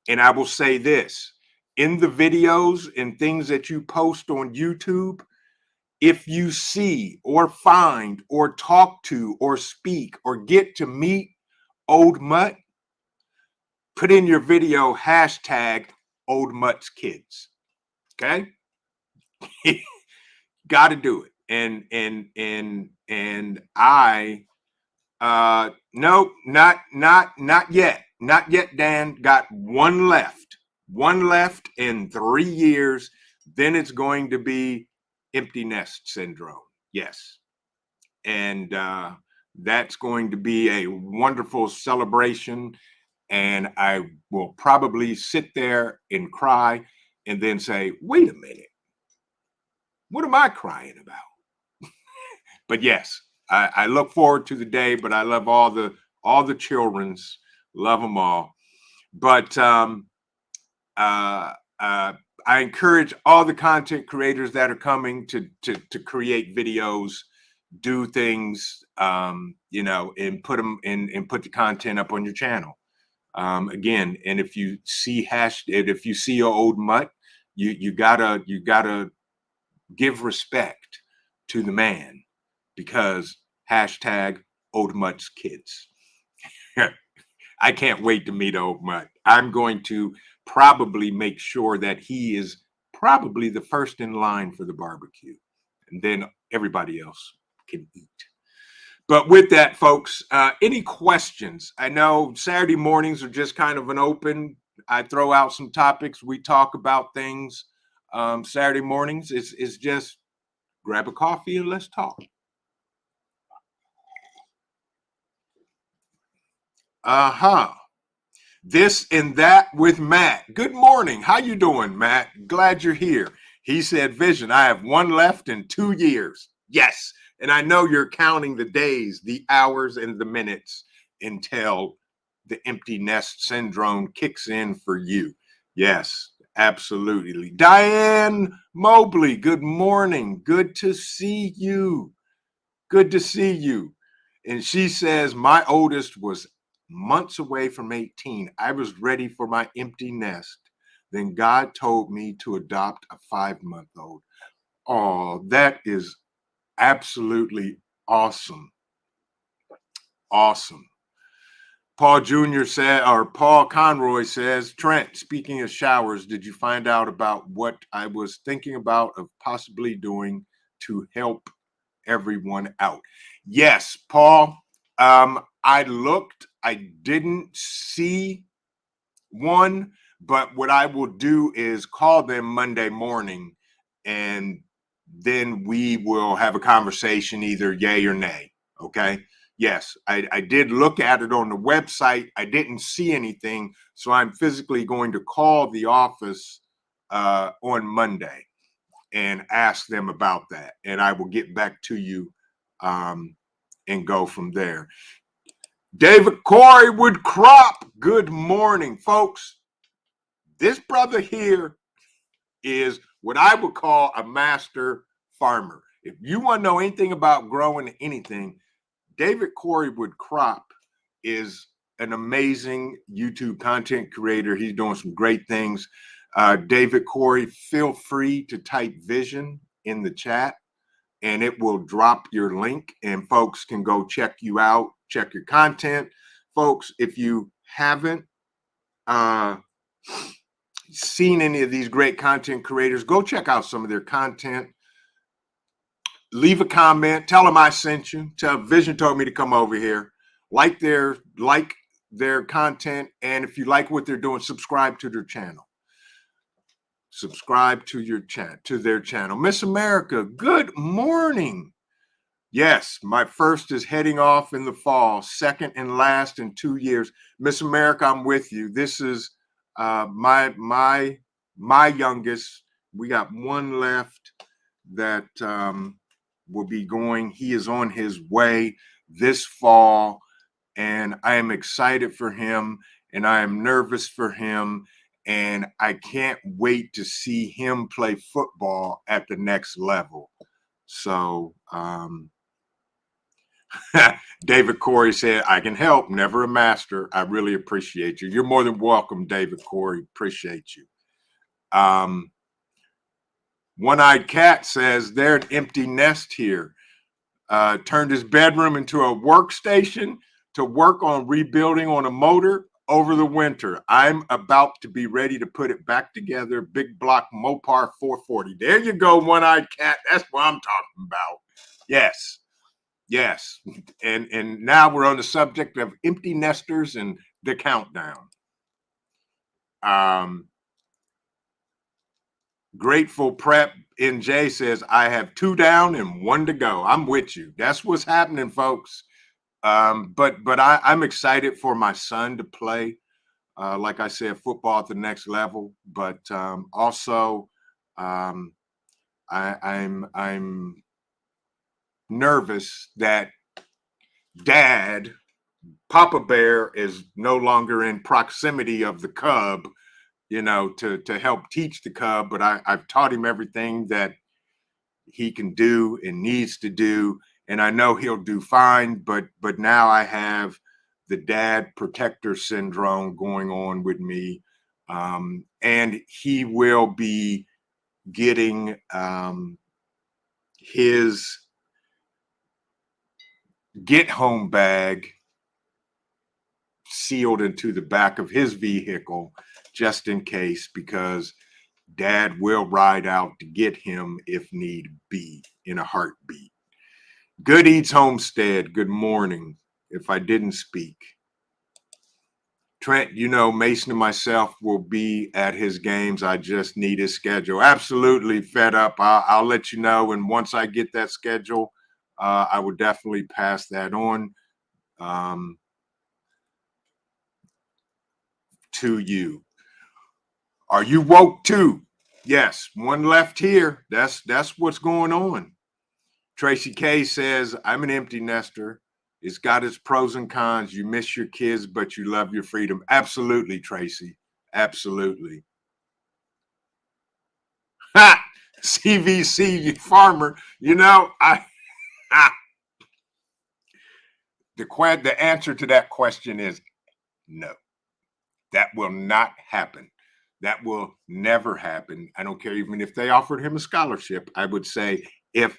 I will say this, in the videos and things that you post on YouTube, if you see or find or talk to or speak or get to meet Old Mutt, put in your video hashtag Old Mutt's Kids. Okay? Got to do it. And I nope, not yet. Not yet, Dan. Got one left. One left in 3 years. Then it's going to be empty nest syndrome. Yes. And that's going to be a wonderful celebration. And I will probably sit there and cry and then say, wait a minute. What am I crying about? But yes, I look forward to the day, but I love all the children's, love them all. But I encourage all the content creators that are coming to create videos, do things, you know, and put them in and put the content up on your channel. Again, and if you see if you see your Old Mutt, you gotta give respect to the man, because hashtag Old Mutt's Kids. I can't wait to meet Old Mutt. I'm going to probably make sure that he is probably the first in line for the barbecue, and then everybody else can eat. But with that, folks, any questions? I know Saturday mornings are just kind of an open. I throw out some topics. We talk about things. Saturday mornings is just grab a coffee and let's talk. This and that with Matt. Good morning. How you doing, Matt? Glad you're here. He said, Vision, I have one left in 2 years. Yes. And I know you're counting the days, the hours, and the minutes until the empty nest syndrome kicks in for you. Yes, absolutely. Diane Mobley, good morning. Good to see you. Good to see you. And she says, my oldest was months away from 18. I was ready for my empty nest. Then God told me to adopt a 5-month-old. Oh, that is absolutely awesome. Awesome. Paul Jr. said, or Paul Conroy says, Trent, speaking of showers, did you find out about what I was thinking about of possibly doing to help everyone out? Yes, Paul. I looked, I didn't see one, but what I will do is call them Monday morning and then we will have a conversation, either yay or nay. Okay. Yes, I did look at it on the website. I didn't see anything. So I'm physically going to call the office on Monday and ask them about that. And I will get back to you and go from there. David Corey would crop. Good morning, folks. This brother here is what I would call a master farmer. If you want to know anything about growing anything, David Corey would crop is an amazing YouTube content creator. He's doing some great things. David Corey, feel free to type Vision in the chat and it will drop your link and folks can go check you out, check your content. Folks, if you haven't seen any of these great content creators, go check out some of their content. Leave a comment, tell them I sent you. Tell Vision told me to come over here. Like their content, and if you like what they're doing, subscribe to their channel. Subscribe to their channel. Miss America, good morning. Yes, my first is heading off in the fall, second and last in 2 years. Miss America, I'm with you. This is my youngest. We got one left that will be going. He is on his way this fall, and I am excited for him, and I am nervous for him, and I can't wait to see him play football at the next level. So David Corey said, I can help, never a master. I really appreciate you. You're more than welcome, David Corey. Appreciate you. One-Eyed Cat says, they're an empty nest here. Turned his bedroom into a workstation to work on rebuilding on a motor over the winter. I'm about to be ready to put it back together. Big block Mopar 440. There you go, One-Eyed Cat. That's what I'm talking about. Yes. Yes. And now we're on the subject of empty nesters and the countdown. Grateful Prep NJ says, I have 2 down and 1 to go. I'm with you. That's what's happening, folks. But I'm excited for my son to play, like I said, football at the next level. But also, I'm nervous that Dad, Papa Bear, is no longer in proximity of the cub, you know, to help teach the cub. But I've taught him everything that he can do and needs to do, and I know he'll do fine. But now I have the dad protector syndrome going on with me, and he will be getting his get home bag sealed into the back of his vehicle just in case, because Dad will ride out to get him if need be in a heartbeat. Good Eats Homestead, good morning. If I didn't speak. Trent, you know, Mason and myself will be at his games. I just need his schedule. Absolutely fed up. I'll let you know. And once I get that schedule, I will definitely pass that on to you. Are you woke too? Yes, one left here. That's what's going on. Tracy K says, I'm an empty nester. It's got its pros and cons. You miss your kids, but you love your freedom. Absolutely, Tracy. Absolutely. Ha! CVC farmer. You know, the answer to that question is no. That will not happen. That will never happen. I don't care even if they offered him a scholarship. I would say if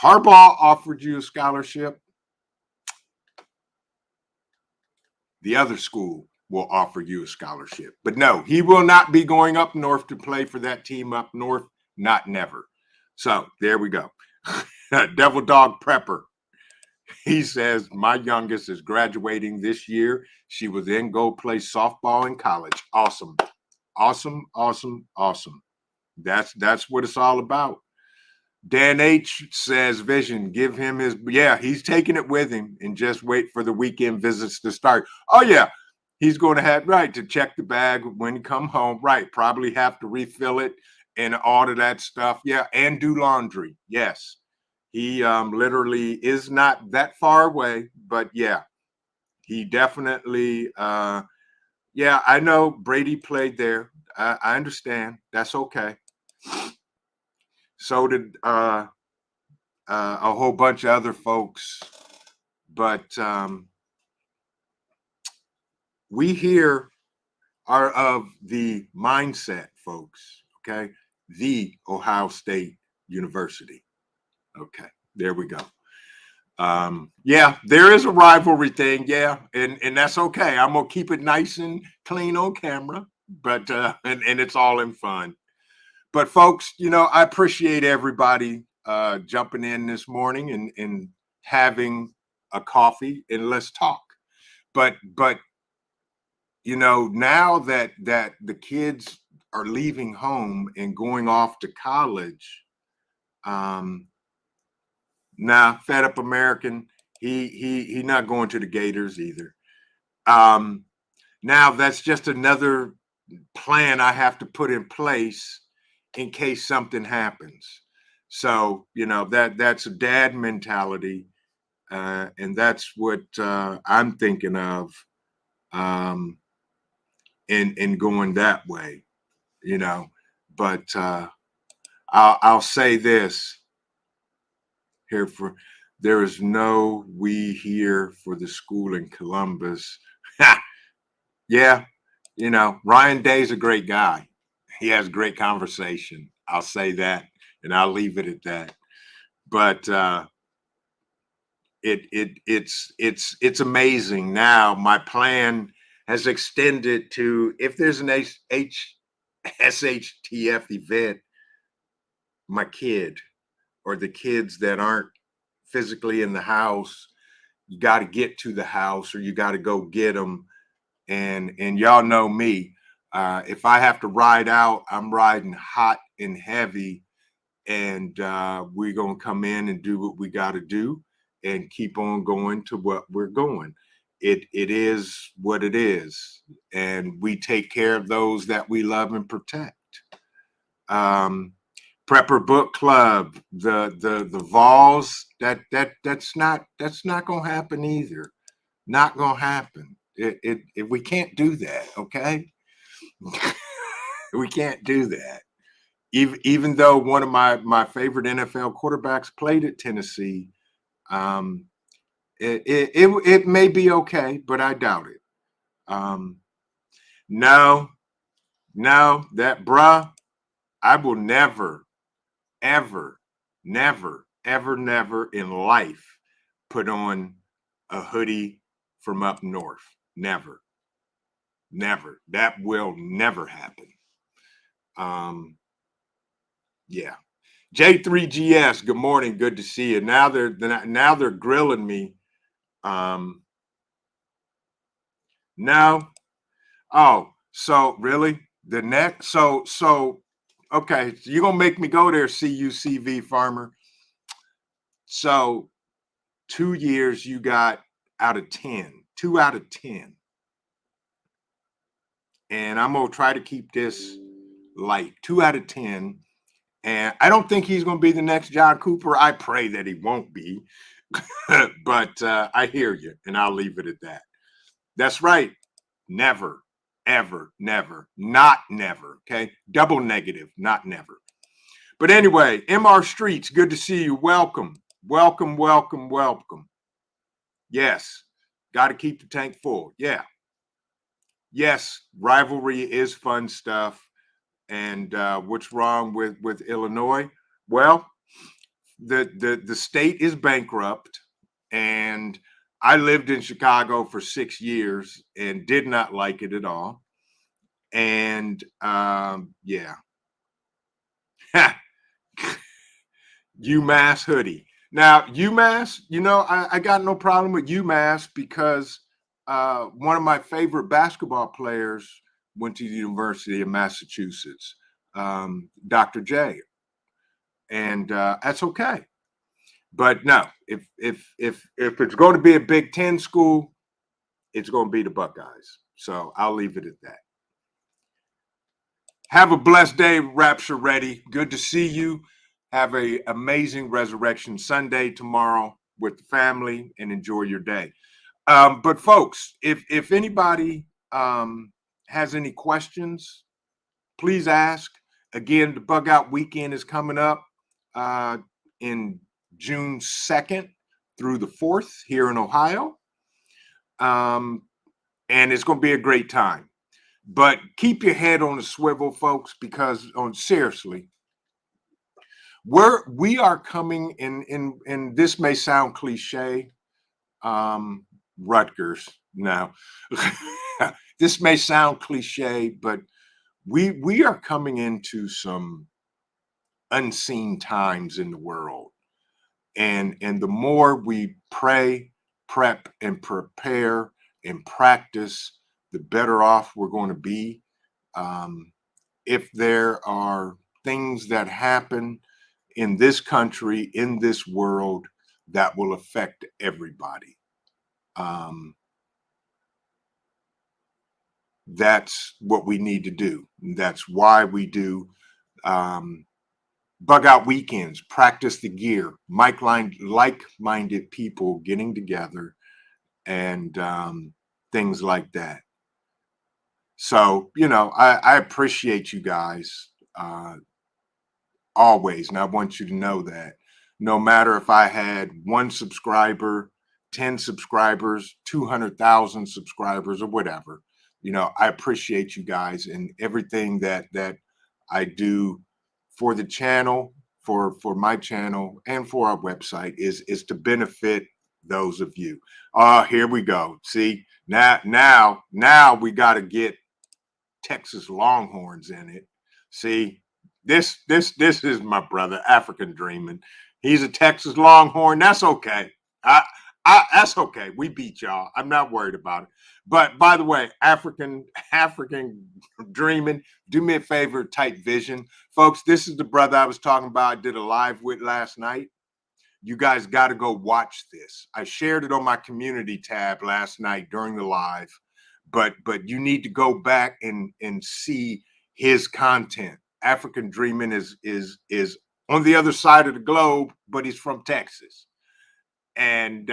Harbaugh offered you a scholarship, the other school will offer you a scholarship. But no, he will not be going up north to play for that team up north. Not never. So there we go. Devil Dog Prepper. He says, my youngest is graduating this year. She will then go play softball in college. Awesome. Awesome, awesome, awesome. That's what it's all about. Dan H says, Vision, give him his, yeah, he's taking it with him and just wait for the weekend visits to start. Oh, yeah, he's going to have, right, to check the bag when he come home. Right, probably have to refill it and all of that stuff. Yeah, and do laundry. Yes, he literally is not that far away, but yeah, he definitely, yeah, I know Brady played there. I understand. That's okay. So did a whole bunch of other folks. But we here are of the mindset, folks, okay? The Ohio State University. Okay, there we go. Yeah, there is a rivalry thing, yeah, and that's okay. I'm gonna keep it nice and clean on camera, but and it's all in fun. But folks, you know, I appreciate everybody jumping in this morning and having a coffee and let's talk. But you know, now that the kids are leaving home and going off to college, nah, fed up American, he not going to the Gators either. Now that's just another plan I have to put in place in case something happens. So, you know, that's a dad mentality. And that's what I'm thinking of in going that way, you know. But I'll say this here for there is no we here for the school in Columbus. Yeah, you know, Ryan Day's a great guy. He has great conversation. I'll say that, and I'll leave it at that. But it's amazing. Now my plan has extended to if there's an SHTF event, my kid or the kids that aren't physically in the house, you got to get to the house or you got to go get them. And y'all know me. If I have to ride out, I'm riding hot and heavy, and we're gonna come in and do what we got to do, and keep on going to what we're going. It is what it is, and we take care of those that we love and protect. Prepper Book Club, the Vols, that's not gonna happen either. Not gonna happen. It we can't do that, okay? We can't do that. Even though one of my favorite NFL quarterbacks played at Tennessee, it may be okay, but I doubt it. No, that bruh, I will never, ever, never, ever, never in life put on a hoodie from up north. Never. Never. That will never happen. Yeah. J3GS, good morning. Good to see you. Now they're grilling me. No. Oh, so really? The next? So okay, so you're gonna make me go there, CUCV farmer. So 2 years you got out of 10, 2 out of 10. And I'm gonna try to keep this light, 2 out of 10. And I don't think he's gonna be the next John Cooper. I pray that he won't be, but I hear you, and I'll leave it at that. That's right. Never, ever, never, not never. Okay. Double negative, not never. But anyway, MR Streets, good to see you. Welcome, welcome, welcome, welcome. Yes. Got to keep the tank full. Yeah. Yes. Rivalry is fun stuff. And what's wrong with Illinois? Well, the state is bankrupt, and I lived in Chicago for 6 years and did not like it at all. And yeah, UMass hoodie. Now UMass, I got no problem with UMass because one of my favorite basketball players went to the University of Massachusetts, Dr. J, and that's okay. But no, if it's going to be a Big Ten school, it's going to be the Buckeyes. So I'll leave it at that. Have a blessed day, Rapture Ready. Good to see you. Have an amazing Resurrection Sunday tomorrow with the family and enjoy your day. But folks, if anybody has any questions, please ask. Again, the Bug Out Weekend is coming up in June 2nd through the 4th here in Ohio. And it's going to be a great time. But keep your head on a swivel, folks, because seriously, we are coming in, and this may sound cliche, Rutgers. No, this may sound cliche, but we are coming into some unseen times in the world. And the more we pray, prep, and prepare and practice, the better off we're going to be. If there are things that happen in this country, in this world, that will affect everybody, that's what we need to do. That's why we do Bug Out Weekends, practice the gear, like-minded people getting together, and things like that. So, I appreciate you guys always. And I want you to know that no matter if I had 1 subscriber, 10 subscribers, 200,000 subscribers, or whatever, I appreciate you guys, and everything that I do for the channel, for my channel, and for our website is to benefit those of you. Here we go. See, now we got to get Texas Longhorns in it. See, this is my brother, African Dreaming. He's a Texas Longhorn. That's okay. That's okay. We beat y'all. I'm not worried about it. But by the way, African Dreaming, do me a favor, Tight Vision. Folks, this is the brother I was talking about. I did a live with last night. You guys got to go watch this. I shared it on my community tab last night during the live, but you need to go back and see his content. African Dreaming is on the other side of the globe, but he's from Texas. And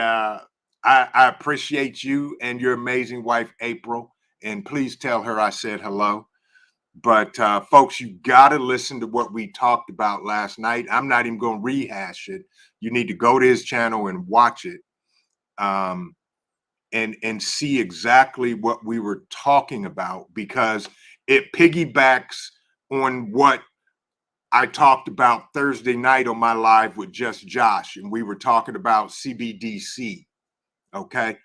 I appreciate you and your amazing wife, April. And please tell her I said hello. But folks, you got to listen to what we talked about last night. I'm not even going to rehash it. You need to go to his channel and watch it, and see exactly what we were talking about, because it piggybacks on what I talked about Thursday night on my live with Just Josh, and we were talking about CBDC. Okay.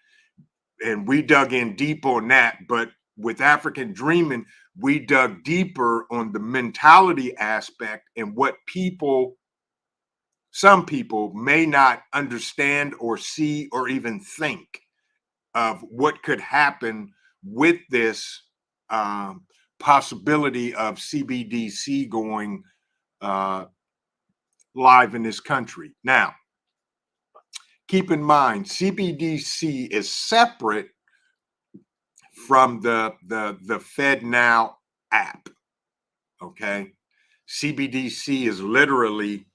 And we dug in deep on that, but with African Dreaming, we dug deeper on the mentality aspect and what people some people may not understand or see or even think of what could happen with this possibility of CBDC going live in this country. Now, keep in mind, CBDC is separate from the FedNow app. Okay, CBDC is literally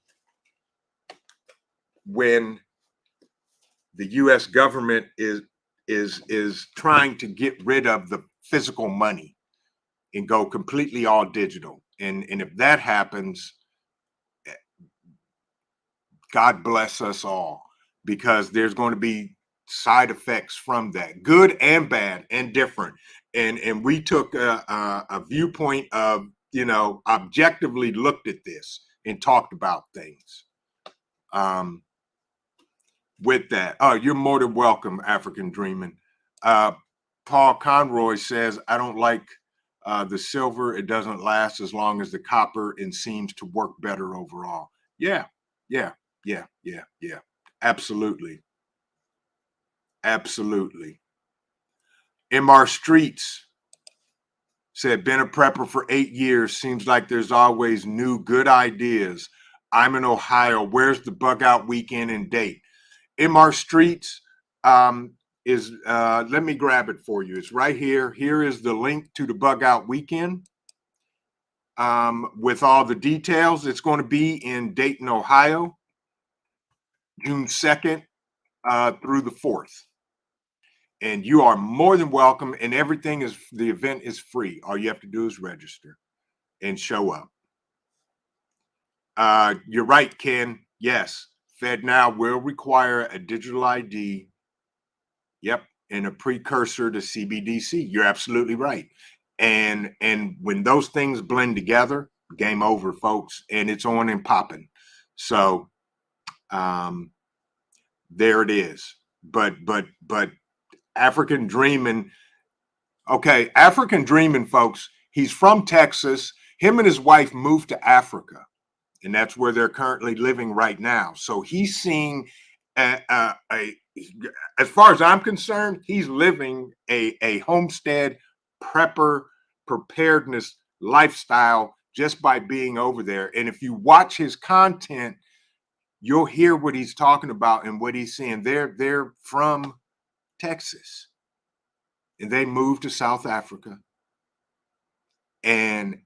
when the U.S. government is trying to get rid of the physical money and go completely all digital. And if that happens, God bless us all, because there's going to be side effects from that, good and bad and different. And we took a viewpoint of, objectively looked at this and talked about things. With that, oh, you're more than welcome, African Dreaming. Paul Conroy says, I don't like the silver. It doesn't last as long as the copper and seems to work better overall. Yeah. Absolutely. MR Streets said, been a prepper for 8 years. Seems like there's always new good ideas. I'm in Ohio. Where's the bug out weekend and date? MR Streets is, let me grab it for you. It's right here. Here is the link to the bug out weekend with all the details. It's going to be in Dayton, Ohio, June 2nd through the 4th. And you are more than welcome, and the event is free. All you have to do is register and show up. You're right, Ken. Yes, FedNow will require a digital ID. Yep, and a precursor to CBDC. You're absolutely right. And when those things blend together, game over, folks, and it's on and popping. So there it is. But African Dreaming. Okay, African Dreaming, folks. He's from Texas. Him and his wife moved to Africa, and that's where they're currently living right now. So he's seeing as far as I'm concerned, he's living a homestead prepper preparedness lifestyle just by being over there. And if you watch his content, you'll hear what he's talking about and what he's seeing. They're from Texas, and they moved to South Africa, and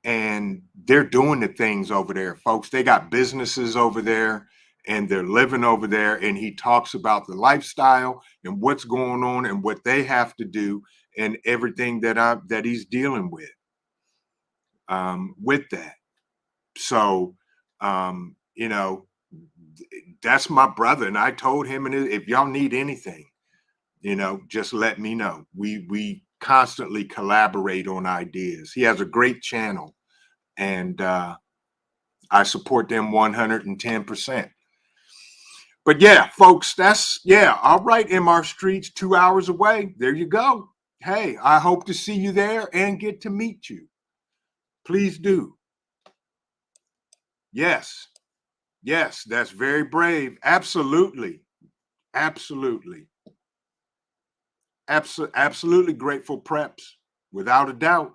they're doing the things over there, folks. They got businesses over there, and they're living over there. And he talks about the lifestyle and what's going on and what they have to do and everything that he's dealing with that. So that's my brother, and I told him, and if y'all need anything, just let me know. We constantly collaborate on ideas. He has a great channel, and I support them 110%. But yeah, folks, all right, MR Streets, 2 hours away. There you go. Hey, I hope to see you there and get to meet you. Please do. Yes, that's very brave. Absolutely. Absolutely grateful preps, without a doubt.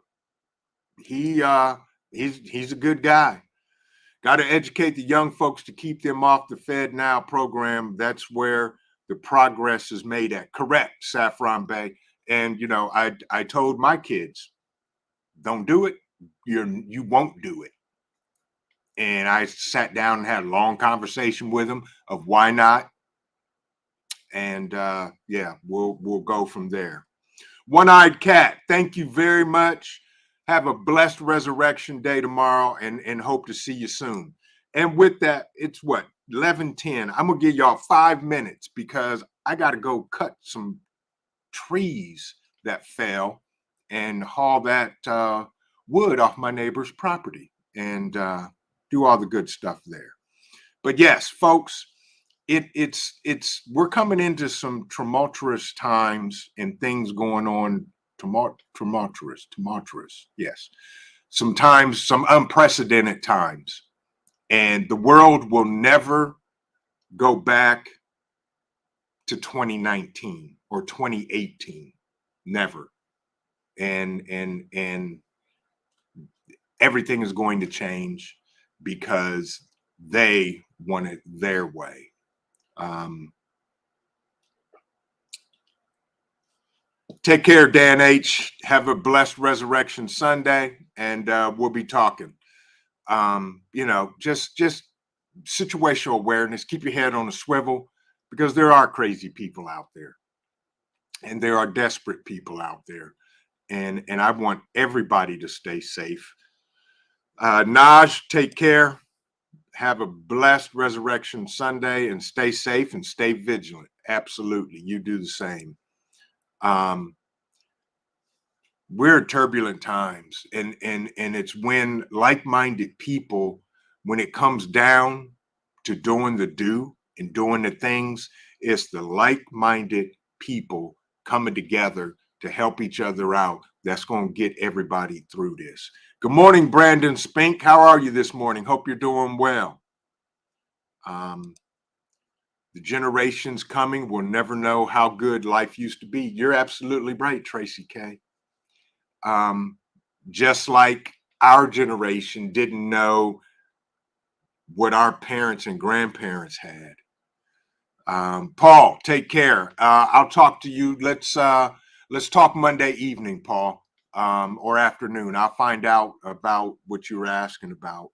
He's a good guy. Got to educate the young folks to keep them off the FedNow program. That's where the progress is made at. Correct, Saffron Bay. And I told my kids, don't do it. You won't do it. And I sat down and had a long conversation with them of why not. And we'll go from there. One-Eyed Cat, thank you very much. Have a blessed Resurrection Day tomorrow, and hope to see you soon. And with that, it's 11:10. I'm gonna give y'all 5 minutes because I gotta go cut some trees that fell and haul that wood off my neighbor's property and do all the good stuff there. But yes, folks, we're coming into some tumultuous times and things going on. Tumultuous. Yes. Sometimes some unprecedented times, and the world will never go back to 2019 or 2018. Never. And everything is going to change because they want it their way. Take care, Dan H. Have a blessed Resurrection Sunday, and we'll be talking. Just situational awareness. Keep your head on a swivel, because there are crazy people out there, and there are desperate people out there, and I want everybody to stay safe. Naj, take care. Have a blessed Resurrection Sunday, and stay safe and stay vigilant. Absolutely, you do the same. We're in turbulent times, and it's when like-minded people, when it comes down to doing the do and doing the things, it's the like-minded people coming together to help each other out that's going to get everybody through this. Good morning, Brandon Spink. How are you this morning? Hope you're doing well. The generations coming will never know how good life used to be. You're absolutely right, Tracy K. Just like our generation didn't know what our parents and grandparents had. Paul, take care. I'll talk to you. Let's talk Monday evening, Paul, or afternoon. I'll find out about what you were asking about.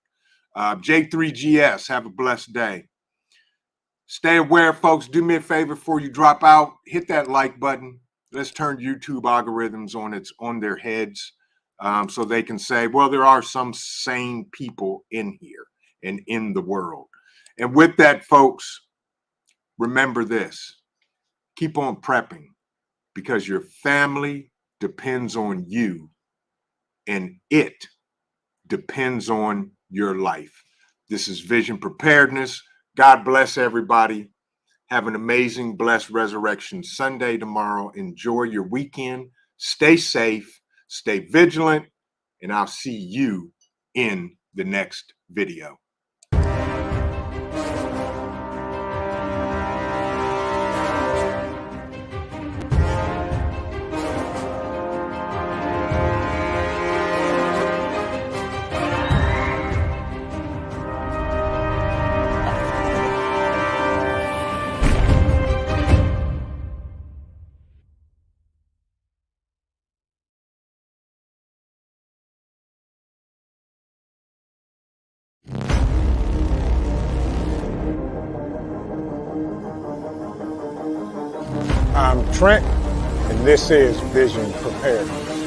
J3GS, have a blessed day. Stay aware, folks. Do me a favor before you drop out. Hit that like button. Let's turn YouTube algorithms on their heads, so they can say, well, there are some sane people in here and in the world. And with that, folks, remember this. Keep on prepping, because your family depends on you, and it depends on your life. This is Vision Preparedness. God bless everybody. Have an amazing, blessed Resurrection Sunday tomorrow. Enjoy your weekend. Stay safe, stay vigilant, and I'll see you in the next video. I'm Trent, and this is Vision Preparedness.